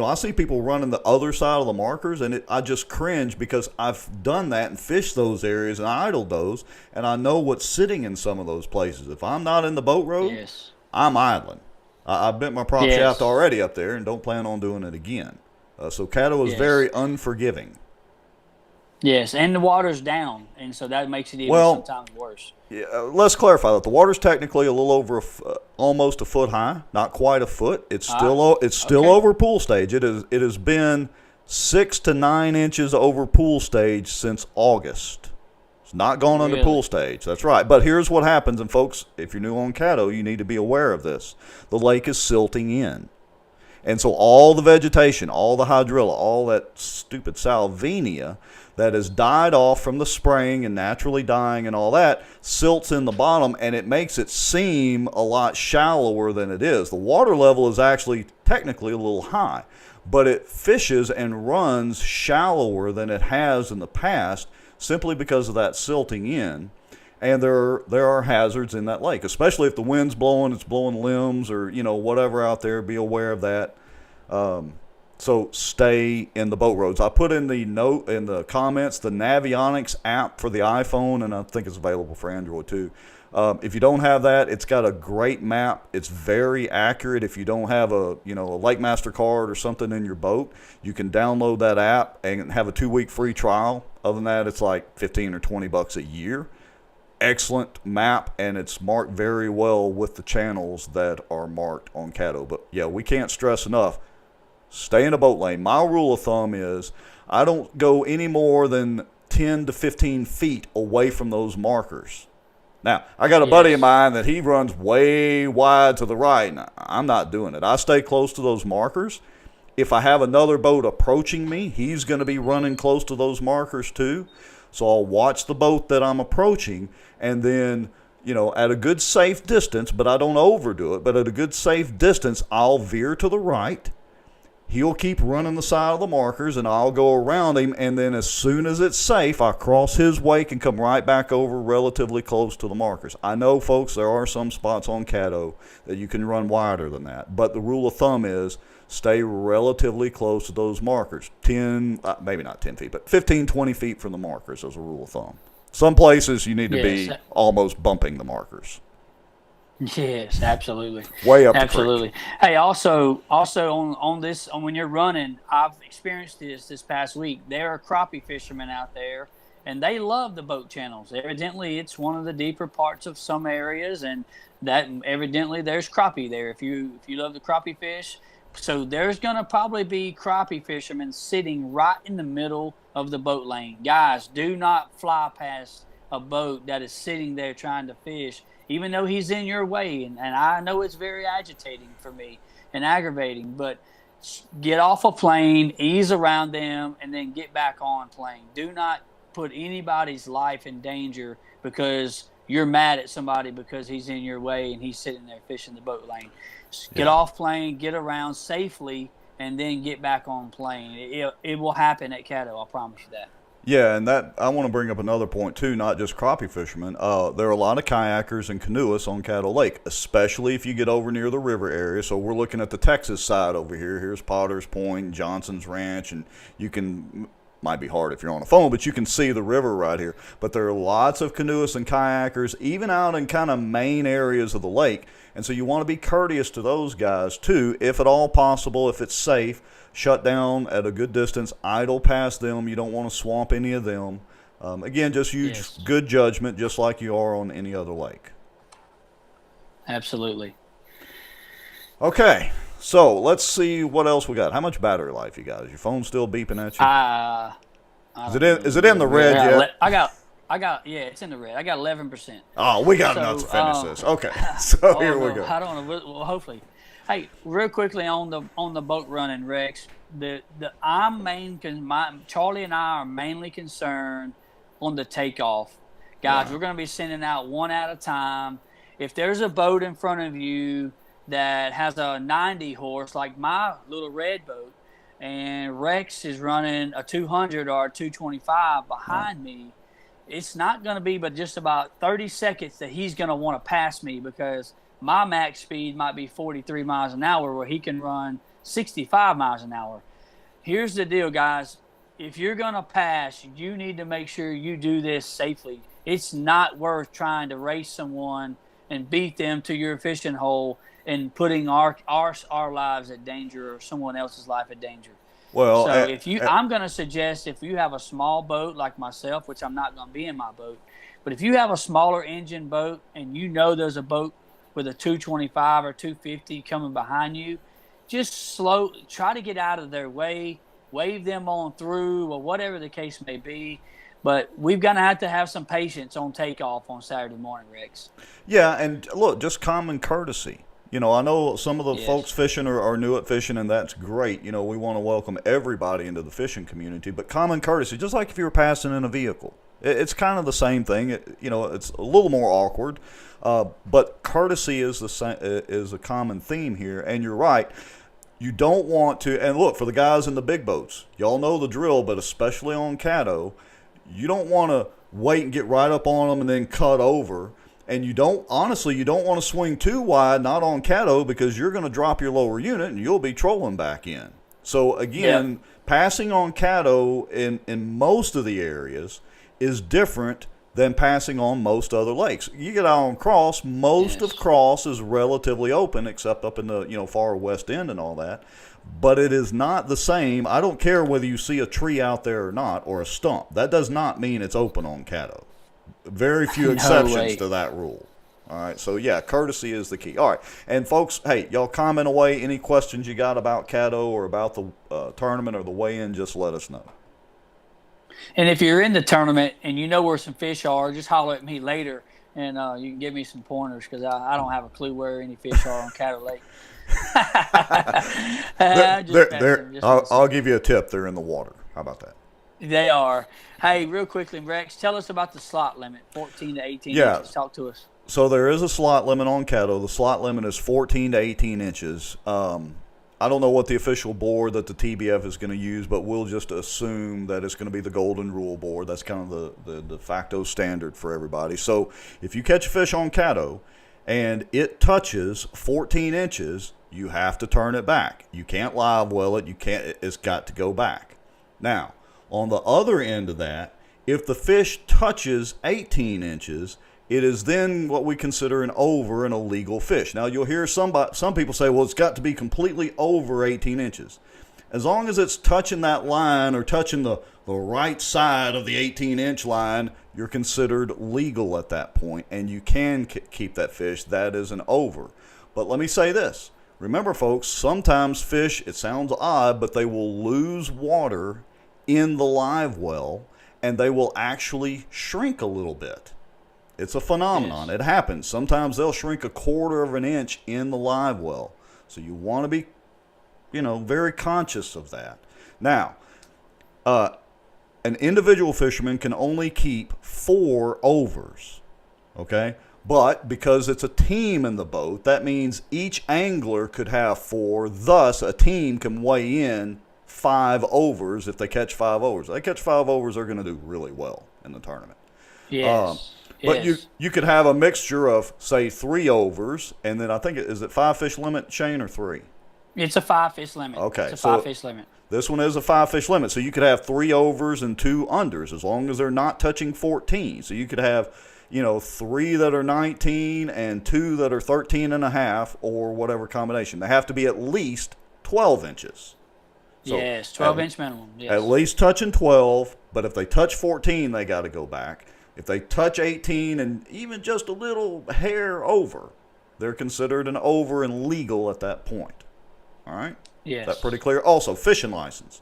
I see people running the other side of the markers, and I just cringe because I've done that and fished those areas and idled those, and I know what's sitting in some of those places. If I'm not in the boat road, yes, I'm idling. I've bent my prop yes, shaft already up there and don't plan on doing it again. So Caddo is yes, very unforgiving. yes, and the water's down, and so that makes it even sometimes worse. Yeah, let's clarify that the water's technically a little over almost a foot high, not quite a foot. It's still okay, over pool stage. It has been 6 to 9 inches over pool stage since August. It's not gone under really? pool stage. That's right. But here's what happens, and folks, if you're new on Caddo, you need to be aware of this. The lake is silting in. And so all the vegetation, all the hydrilla, all that stupid salvinia that has died off from the spraying and naturally dying and all that silts in the bottom, and it makes it seem a lot shallower than it is. The water level is actually technically a little high, but it fishes and runs shallower than it has in the past simply because of that silting in. And there are hazards in that lake, especially if the wind's blowing, it's blowing limbs or, whatever out there. Be aware of that. So stay in the boat roads. I put in the note in the comments the Navionics app for the iPhone, and I think it's available for Android too. If you don't have that, it's got a great map. It's very accurate. If you don't have a Lake Master card or something in your boat, you can download that app and have a 2-week free trial. Other than that, it's like $15 or $20 a year. Excellent map, and it's marked very well with the channels that are marked on Caddo. But yeah, we can't stress enough, stay in a boat lane. My rule of thumb is I don't go any more than 10 to 15 feet away from those markers. Now, I got a buddy of mine that he runs way wide to the right, and I'm not doing it. I stay close to those markers. If I have another boat approaching me, he's going to be running close to those markers too. So I'll watch the boat that I'm approaching, and then, at a good safe distance, but I don't overdo it, but at a good safe distance, I'll veer to the right. He'll keep running the side of the markers, and I'll go around him, and then as soon as it's safe, I cross his wake and come right back over relatively close to the markers. I know, folks, there are some spots on Caddo that you can run wider than that, but the rule of thumb is stay relatively close to those markers. 10, maybe not 10 feet, but 15, 20 feet from the markers as a rule of thumb. Some places you need to be almost bumping the markers. Yes, absolutely. Way up absolutely. The creek. Hey, also on this, when you're running, I've experienced this past week. There are crappie fishermen out there, and they love the boat channels. Evidently, it's one of the deeper parts of some areas, and that evidently there's crappie there. If you love the crappie fish, so there's going to probably be crappie fishermen sitting right in the middle of the boat lane. Guys, do not fly past a boat that is sitting there trying to fish, even though he's in your way. And I know it's very agitating for me and aggravating, but get off a plane, ease around them, and then get back on plane. Do not put anybody's life in danger because you're mad at somebody because he's in your way and he's sitting there fishing the boat lane. Get off plane, get around safely, and then get back on plane. It will happen at Caddo, I promise you that. Yeah, and that I want to bring up another point too, not just crappie fishermen. There are a lot of kayakers and canoeists on Caddo Lake, especially if you get over near the river area. So we're looking at the Texas side over here. Here's Potter's Point, Johnson's Ranch, and you can, might be hard if you're on a phone, but you can see the river right here. But there are lots of canoeists and kayakers, even out in kind of main areas of the lake. And so you want to be courteous to those guys too, if at all possible, if it's safe. Shut down at a good distance, idle past them. You don't want to swamp any of them. Again, just use good judgment, just like you are on any other lake. Absolutely. Okay, so let's see what else we got. How much battery life you got? Is your phone still beeping at you? Is it in the red yet? I got, it's in the red. I got 11%. Oh, we got enough to finish this. Okay, so here we go. I don't know. Well, hopefully. Hey, real quickly on the boat running, Rex. Charlie and I are mainly concerned on the takeoff, guys. We're going to be sending out one at a time, if there's a boat in front of you that has a 90 horse, like my little red boat, and Rex is running a 200 or a 225 behind me, it's not going to be but just about 30 seconds that he's going to want to pass me, because my max speed might be 43 miles an hour where he can run 65 miles an hour. Here's the deal, guys. If you're going to pass, you need to make sure you do this safely. It's not worth trying to race someone and beat them to your fishing hole and putting our lives at danger or someone else's life at danger. Well, so I'm going to suggest, if you have a small boat like myself, which I'm not going to be in my boat, but if you have a smaller engine boat and you know there's a boat with a 225 or 250 coming behind you, just try to get out of their way, wave them on through, or whatever the case may be. But we're going to have some patience on takeoff on Saturday morning, Rex. Yeah, and look, just common courtesy. I know some of the folks fishing are new at fishing, and that's great. We want to welcome everybody into the fishing community. But common courtesy, just like if you were passing in a vehicle, it's kind of the same thing. It's a little more awkward, but courtesy is a common theme here. And you're right. You don't want to, and look, for the guys in the big boats, y'all know the drill, but especially on Caddo, you don't want to wait and get right up on them and then cut over. And you don't want to swing too wide, not on Caddo, because you're going to drop your lower unit and you'll be trolling back in. So again, passing on Caddo in most of the areas is different than passing on most other lakes. You get out on Cross, most of Cross is relatively open, except up in the far west end and all that. But it is not the same. I don't care whether you see a tree out there or not, or a stump. That does not mean it's open on Caddo. Very few exceptions to that rule. All right, so courtesy is the key. All right, and folks, hey, y'all comment away. Any questions you got about Caddo or about the tournament or the weigh-in, just let us know. And if you're in the tournament and you know where some fish are, just holler at me later, and you can give me some pointers, because I don't have a clue where any fish are on Caddo Lake. I'll give you a tip. They're in the water. How about that? They are. Hey, real quickly, Rex, tell us about the slot limit, 14 to 18 inches. Talk to us. So there is a slot limit on Caddo. The slot limit is 14 to 18 inches. I don't know what the official board that the TBF is going to use, but we'll just assume that it's going to be the Golden Rule board. That's kind of the de facto standard for everybody. So if you catch a fish on Caddo and it touches 14 inches, you have to turn it back. You can't live well it. It's got to go back. Now, on the other end of that, if the fish touches 18 inches, it is then what we consider an over and a legal fish. Now, you'll hear some people say, well, it's got to be completely over 18 inches. As long as it's touching that line or touching the right side of the 18-inch line, you're considered legal at that point, and you can keep that fish. That is an over. But let me say this. Remember, folks, sometimes fish, it sounds odd, but they will lose water in the live well, and they will actually shrink a little bit. It's a phenomenon. It happens. Sometimes they'll shrink 1/4 of an inch in the live well. So you want to be, very conscious of that. Now, an individual fisherman can only keep 4 overs, okay? But because it's a team in the boat, that means each angler could have 4. Thus, a team can weigh in 5 overs if they catch 5 overs. If they catch 5 overs, they're going to do really well in the tournament. But you could have a mixture of, say, 3 overs, and then I think, is it 5 fish limit, Shane, or 3? It's a 5 fish limit. Okay. It's a 5 fish limit. This one is a 5 fish limit. So you could have 3 overs and 2 unders as long as they're not touching 14. So you could have, 3 that are 19 and 2 that are 13.5 or whatever combination. They have to be at least 12 inches. So 12-inch minimum. Yes. At least touching 12, but if they touch 14, they got to go back. If they touch 18 and even just a little hair over, they're considered an over and legal at that point. All right? Yes. Is that pretty clear? Also, fishing license.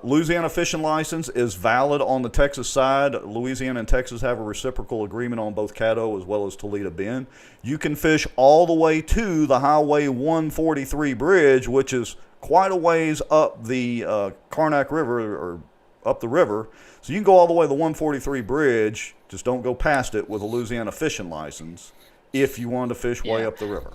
Louisiana fishing license is valid on the Texas side. Louisiana and Texas have a reciprocal agreement on both Caddo as well as Toledo Bend. You can fish all the way to the Highway 143 bridge, which is quite a ways up the Karnak River or up the river. So you can go all the way to the 143 bridge. Just don't go past it with a Louisiana fishing license. if you wanted to fish way up the river.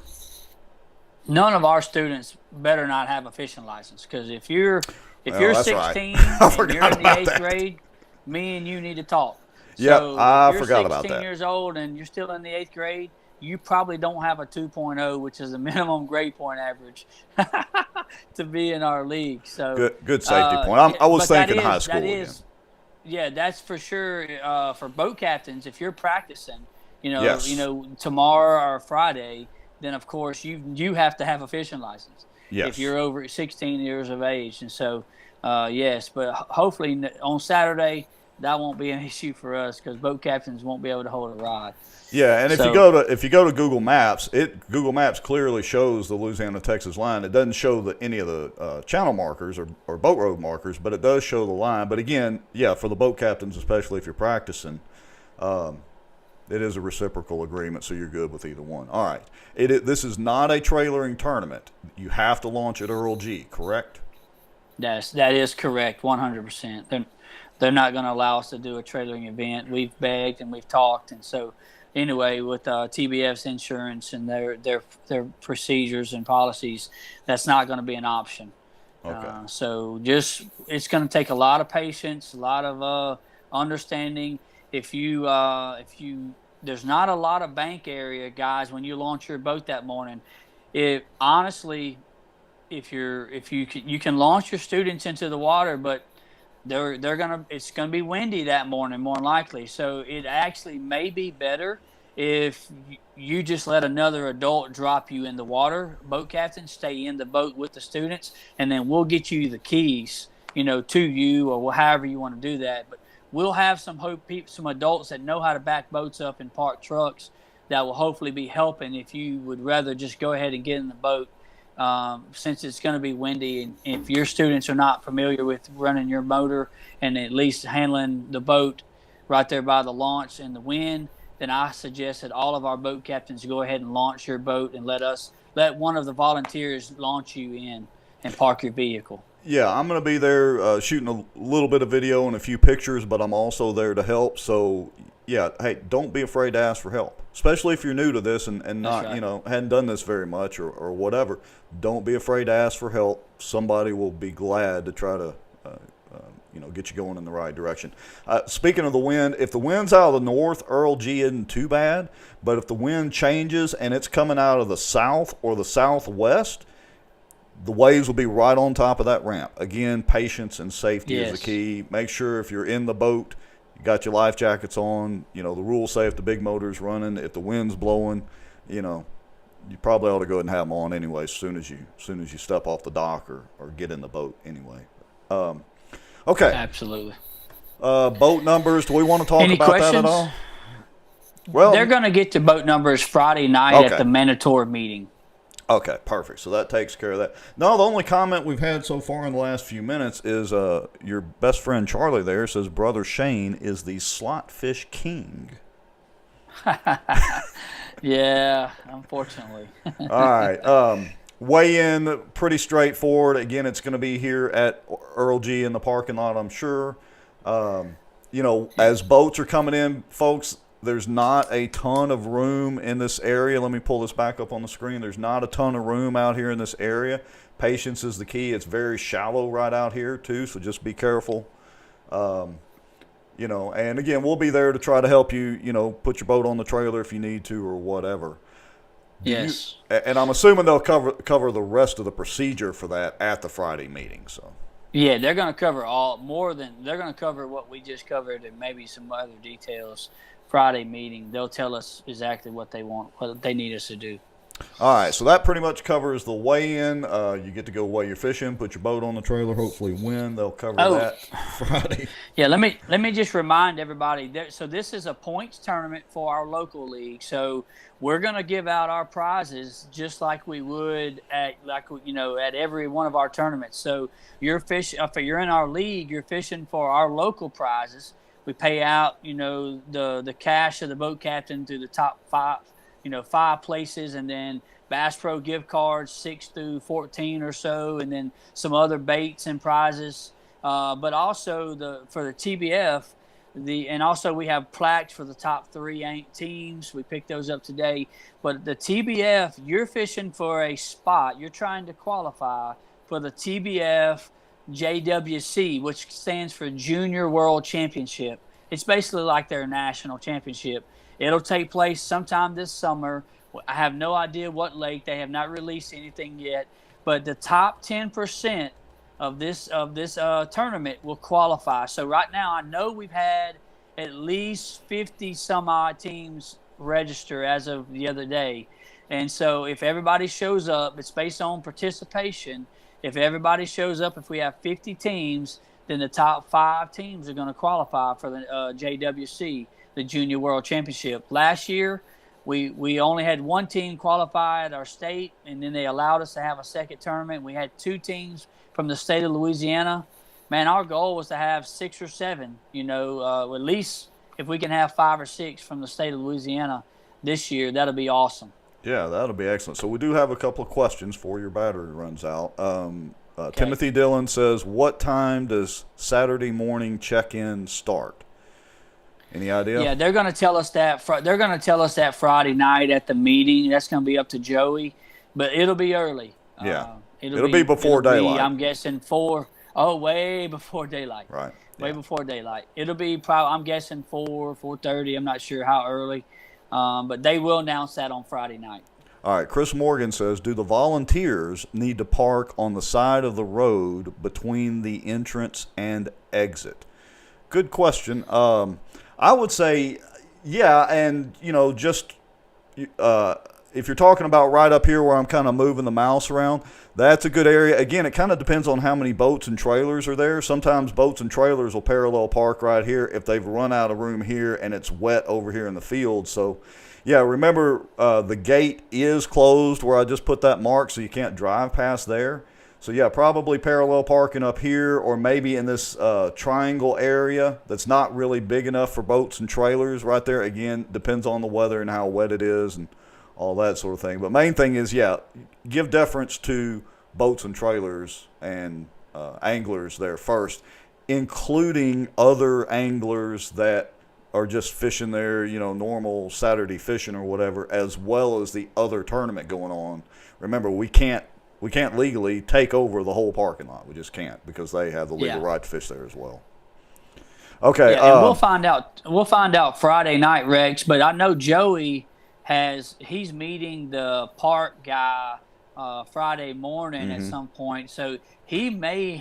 None of our students better not have a fishing license, because if you're that's 16 right. and you're in the 8th grade, me and you need to talk. Yeah, So I if you're forgot about 16 that. years old and you're still in the 8th grade, you probably don't have a 2.0, which is the minimum grade point average to be in our league. So Good safety point. I was thinking high school again. Yeah, that's for sure. For boat captains, if you're practicing, Yes. tomorrow or Friday, then of course you have to have a fishing license. Yes. If you're over 16 years of age. And so, yes, but hopefully on Saturday that won't be an issue for us, because boat captains won't be able to hold a rod. Yeah, and if you go to Google Maps, Google Maps clearly shows the Louisiana-Texas line. It doesn't show any of the channel markers or boat road markers, but it does show the line. But again, yeah, for the boat captains, especially if you're practicing, it is a reciprocal agreement, so you're good with either one. All right. This is not a trailering tournament. You have to launch at Earl G, correct? That is correct, 100%. They're not going to allow us to do a trailering event. We've begged and we've talked, and so anyway, with TBF's insurance and their procedures and policies, that's not going to be an option. Okay. So it's going to take a lot of patience, a lot of understanding. If you there's not a lot of bank area, guys, when you launch your boat that morning. Honestly, you can launch your students into the water, but it's gonna be windy that morning, more than likely. So it actually may be better if you just let another adult drop you in the water. Boat captain, stay in the boat with the students, and then we'll get you the keys, to you, or however you want to do that. But we'll have some adults that know how to back boats up and park trucks that will hopefully be helping if you would rather just go ahead and get in the boat. Since it's going to be windy, and if your students are not familiar with running your motor and at least handling the boat right there by the launch and the wind, then I suggest that all of our boat captains go ahead and launch your boat and let one of the volunteers launch you in and park your vehicle. Yeah, I'm going to be there shooting a little bit of video and a few pictures, but I'm also there to help. So, yeah, hey, don't be afraid to ask for help, especially if you're new to this and not, right. Hadn't done this very much or whatever. Don't be afraid to ask for help. Somebody will be glad to try to, get you going in the right direction. Speaking of the wind, if the wind's out of the north, Earl G isn't too bad. But if the wind changes and it's coming out of the south or the southwest, the waves will be right on top of that ramp. Again, patience and safety is the key. Make sure if you're in the boat, you got your life jackets on. The rules say if the big motor's running, if the wind's blowing, you probably ought to go ahead and have them on anyway as soon as you step off the dock or get in the boat anyway. Okay. Absolutely. Boat numbers. Do we want to talk Any about questions? that at all? Well, they're going to get to boat numbers Friday night at the Minotaur meeting. Okay, perfect. So that takes care of that. No, the only comment we've had so far in the last few minutes is your best friend Charlie there says Brother Shane is the slot fish king. Yeah, unfortunately. All right. Weigh in pretty straightforward. Again, it's going to be here at Earl G in the parking lot, I'm sure. As boats are coming in, folks, there's not a ton of room in this area. Let me pull this back up on the screen. There's not a ton of room out here in this area. Patience is the key. It's very shallow right out here, too, so just be careful. And again, we'll be there to try to help you, put your boat on the trailer if you need to or whatever. Yes. And I'm assuming they'll cover the rest of the procedure for that at the Friday meeting, so. Yeah, they're going to cover they're going to cover what we just covered and maybe some other details. Friday meeting, they'll tell us exactly what they want, what they need us to do. All right, so that pretty much covers the weigh-in. You get to go weigh your fish in, put your boat on the trailer, hopefully win. They'll cover that Friday. Yeah, let me just remind everybody. So this is a points tournament for our local league. So we're going to give out our prizes just like we would at every one of our tournaments. So if you're in our league, you're fishing for our local prizes. We pay out, the cash of the boat captain through the top five places, and then Bass Pro gift cards 6 through 14 or so, and then some other baits and prizes. But also for the TBF, And also we have plaques for the top 3 teams. We picked those up today. But the TBF, you're fishing for a spot. You're trying to qualify for the TBF JWC, which stands for Junior World Championship. It's basically like their national championship. It'll take place sometime this summer. I have no idea what lake. They have not released anything yet. But the top 10% of this tournament will qualify. So right now, I know we've had at least 50 some odd teams register as of the other day. And so if everybody shows up, it's based on participation. If everybody shows up, if we have 50 teams, then the top 5 teams are going to qualify for the JWC, the Junior World Championship. Last year, we only had 1 team qualify at our state, and then they allowed us to have a second tournament. We had 2 teams from the state of Louisiana. Man, our goal was to have 6 or 7, at least if we can have 5 or 6 from the state of Louisiana this year, that'll be awesome. Yeah, that'll be excellent. So we do have a couple of questions before your battery runs out. Okay. Timothy Dillon says, what time does Saturday morning check-in start? Any idea? Yeah, they're going to tell us that. They're going to tell us that Friday night at the meeting. That's going to be up to Joey, but it'll be early. Yeah, it'll be before daylight. I'm guessing 4. Oh, way before daylight. Right. Way before daylight. It'll be probably. I'm guessing 4:30. I'm not sure how early, but they will announce that on Friday night. All right. Chris Morgan says, do the volunteers need to park on the side of the road between the entrance and exit? Good question. I would say, yeah, and, just if you're talking about right up here where I'm kind of moving the mouse around, that's a good area. Again, it kind of depends on how many boats and trailers are there. Sometimes boats and trailers will parallel park right here if they've run out of room here and it's wet over here in the field. So, yeah, remember the gate is closed where I just put that mark, so you can't drive past there. So, yeah, probably parallel parking up here or maybe in this triangle area that's not really big enough for boats and trailers right there. Again, depends on the weather and how wet it is and all that sort of thing. But main thing is, yeah, give deference to boats and trailers and anglers there first, including other anglers that are just fishing their, normal Saturday fishing or whatever, as well as the other tournament going on. Remember, we can't legally take over the whole parking lot. We just can't because they have the legal right to fish there as well. Okay. Yeah, and we'll find out. We'll find out Friday night, Rex. But I know Joey he's meeting the park guy Friday morning at some point. So he may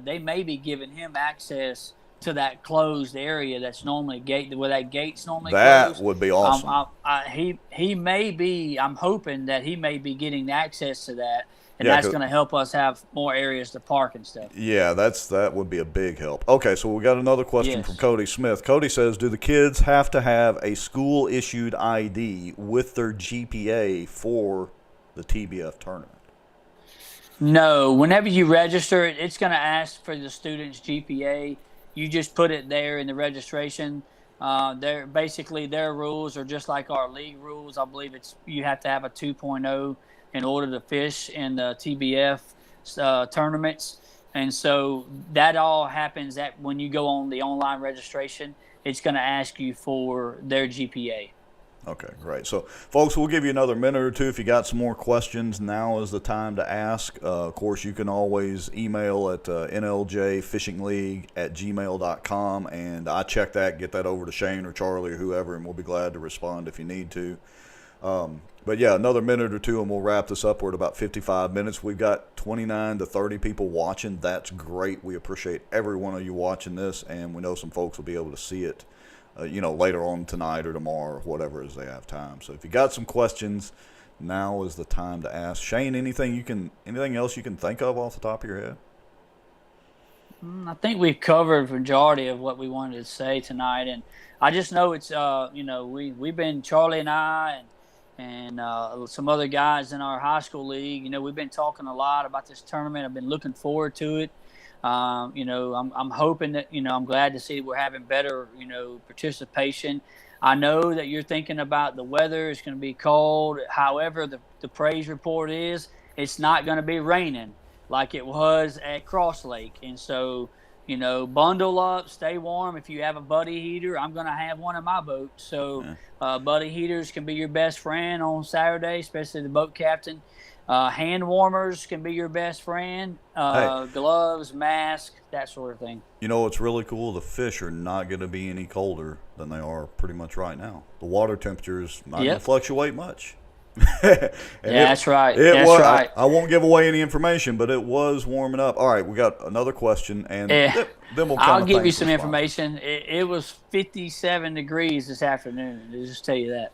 they may be giving him access to that closed area that's normally where that gate's normally closed. That would be awesome. He may be. I'm hoping that he may be getting access to that, and that's going to help us have more areas to park and stuff. Yeah, that would be a big help. Okay, so we got another question from Cody Smith. Cody says, do the kids have to have a school-issued ID with their GPA for the TBF tournament? No. Whenever you register, it's going to ask for the student's GPA. You just put it there in the registration. Their rules are just like our league rules. I believe you have to have a 2.0 in order to fish in the TBF tournaments. And so that all happens when you go on the online registration. It's going to ask you for their GPA. Okay, great. So, folks, we'll give you another minute or two. If you got some more questions, now is the time to ask. Of course, you can always email at nljfishingleague@gmail.com, and I check that, get that over to Shane or Charlie or whoever, and we'll be glad to respond if you need to. But, yeah, another minute or two, and we'll wrap this up. We're at about 55 minutes. We've got 29 to 30 people watching. That's great. We appreciate every one of you watching this, and we know some folks will be able to see it later on tonight or tomorrow or whatever as they have time. So if you got some questions, now is the time to ask. Shane, anything else you can think of off the top of your head? I think we've covered the majority of what we wanted to say tonight, and I just know it's we've been Charlie and I and some other guys in our high school league. We've been talking a lot about this tournament. I've been looking forward to it. I'm hoping that, I'm glad to see we're having better, participation. I know that you're thinking about the weather. It's going to be cold. However, the praise report is it's not going to be raining like it was at Cross Lake. And so, bundle up, stay warm. If you have a buddy heater, I'm going to have one in my boat. So buddy heaters can be your best friend on Saturday, especially the boat captain. Hand warmers can be your best friend. Hey, Gloves, mask, that sort of thing. you know what's really cool? The fish are not going to be any colder than they are pretty much right now. The water temperature is not going to fluctuate much. That's right. I won't give away any information, but it was warming up. All right, we got another question, and then we'll. I'll give you some information. It was 57 degrees this afternoon. I'll just tell you that.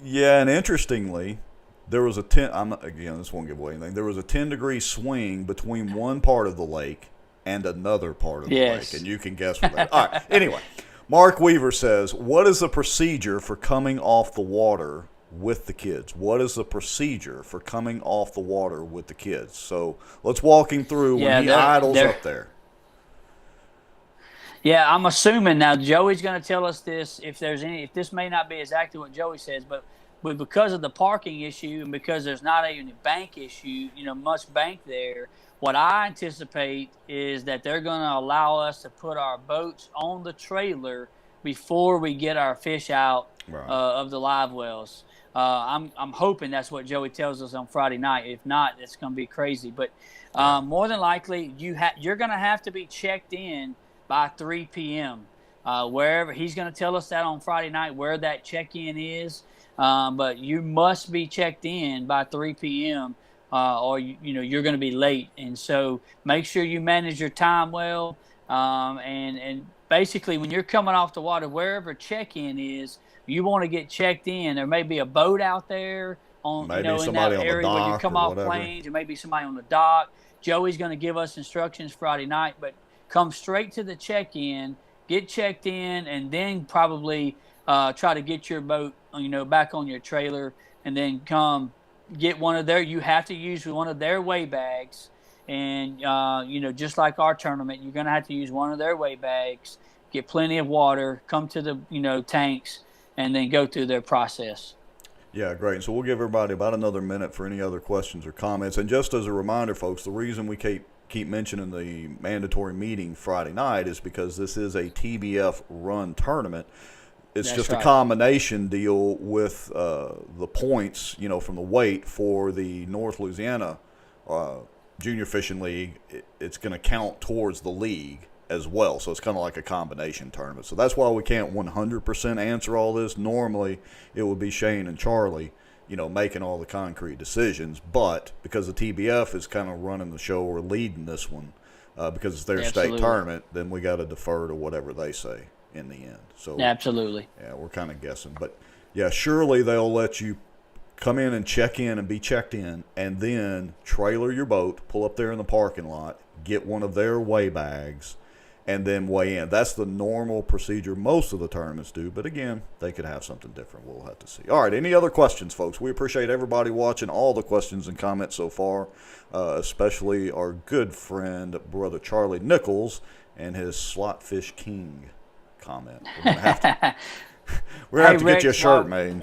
Yeah, and interestingly, there was a 10. This won't give away anything. There was a 10-degree swing between one part of the lake and another part of the lake, and you can guess what that. All right. Anyway, Mark Weaver says, "What is the procedure for coming off the water with the kids? What is the procedure for coming off the water with the kids?" So let's walk him through when he idles up there. Yeah, I'm assuming now Joey's going to tell us this. If this may not be exactly what Joey says, but because of the parking issue and because there's not a bank issue, much bank there, what I anticipate is that they're going to allow us to put our boats on the trailer before we get our fish out of the live wells. I'm hoping that's what Joey tells us on Friday night. If not, it's going to be crazy. But more than likely, you're going to have to be checked in by 3 p.m. Wherever he's going to tell us that on Friday night where that check-in is. But you must be checked in by 3 p.m. Or you're going to be late. And so make sure you manage your time well. And basically, when you're coming off the water, wherever check-in is, you want to get checked in. There may be a boat out there in that area where you come off planes. There may be somebody on the dock. Joey's going to give us instructions Friday night, but come straight to the check-in, get checked in, and then probably try to get your boat, back on your trailer, and then come get one of you have to use one of their weigh bags. And, just like our tournament, you're going to have to use one of their weigh bags, get plenty of water, come to the, tanks, and then go through their process. Yeah, great. So we'll give everybody about another minute for any other questions or comments. And just as a reminder, folks, the reason we keep mentioning the mandatory meeting Friday night is because this is a TBF run tournament. It's just a combination deal with the points, from the weight for the North Louisiana Junior Fishing League. It's going to count towards the league as well. So it's kind of like a combination tournament. So that's why we can't 100% answer all this. Normally, it would be Shane and Charlie, making all the concrete decisions. But because the TBF is kind of running the show or leading this one, because it's their state tournament, then we got to defer to whatever they say in the end. So absolutely. Yeah, we're kind of guessing. But, yeah, surely they'll let you come in and check in and be checked in, and then trailer your boat, pull up there in the parking lot, get one of their weigh bags, and then weigh in. That's the normal procedure most of the tournaments do. But, again, they could have something different. We'll have to see. All right, any other questions, folks? We appreciate everybody watching, all the questions and comments so far, especially our good friend, Brother Charlie Nichols, and his Slotfish King comment. We're going to have to get you a shirt made.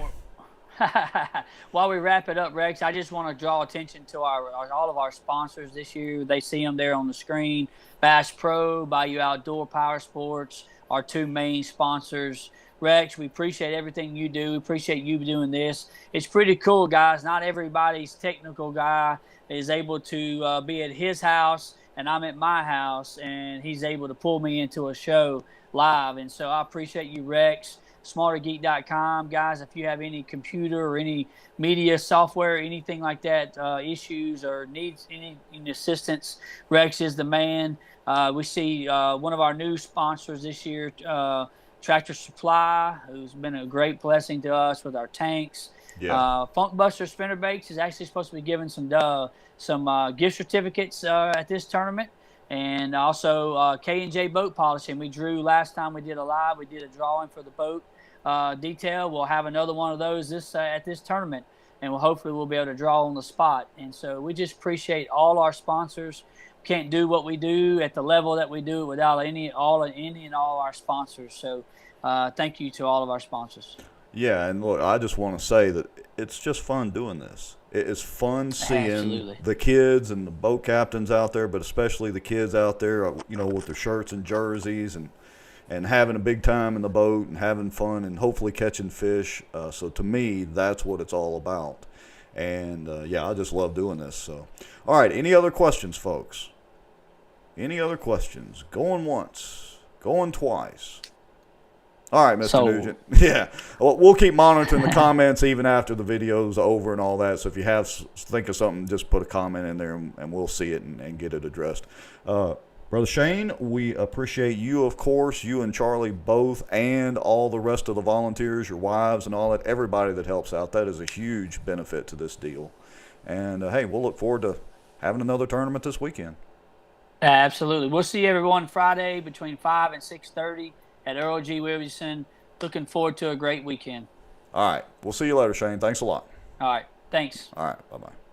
While we wrap it up, Rex, I just want to draw attention to all of our sponsors this year. They see them there on the screen. Bass Pro, Bayou Outdoor Power Sports, our two main sponsors. Rex, we appreciate everything you do. We appreciate you doing this. It's pretty cool, guys. Not everybody's technical guy is able to be at his house, and I'm at my house, and he's able to pull me into a show live. And so I appreciate you, Rex. SmarterGeek.com. Guys, if you have any computer or any media software, anything like that, issues or needs any assistance, Rex is the man. We see one of our new sponsors this year, Tractor Supply, who's been a great blessing to us with our tanks. Yeah. Funkbuster Spinnerbaits is actually supposed to be giving some gift certificates at this tournament. And also K&J Boat Polishing. We drew last time we did a live. We did a drawing for the boat detail. We'll have another one of those at this tournament, and hopefully we'll be able to draw on the spot. And so we just appreciate all our sponsors. Can't do what we do at the level that we do it without any and all our sponsors. So thank you to all of our sponsors. Yeah, and look, I just want to say that it's just fun doing this. It is fun seeing Absolutely. the kids and the boat captains out there, but especially the kids out there, with their shirts and jerseys and having a big time in the boat and having fun and hopefully catching fish. So to me, that's what it's all about. And, yeah, I just love doing this. So, all right, any other questions, folks? Any other questions? Going once, going twice. All right, Mr. Nugent. Yeah, well, we'll keep monitoring the comments even after the video's over and all that. So if you think of something, just put a comment in there and we'll see it and get it addressed. Brother Shane, we appreciate you, of course, you and Charlie both, and all the rest of the volunteers, your wives and all that, everybody that helps out. That is a huge benefit to this deal. And, hey, we'll look forward to having another tournament this weekend. Absolutely. We'll see everyone Friday between 5 and 6:30 at Earl G. Williamson. Looking forward to a great weekend. All right. We'll see you later, Shane. Thanks a lot. All right. Thanks. All right. Bye-bye.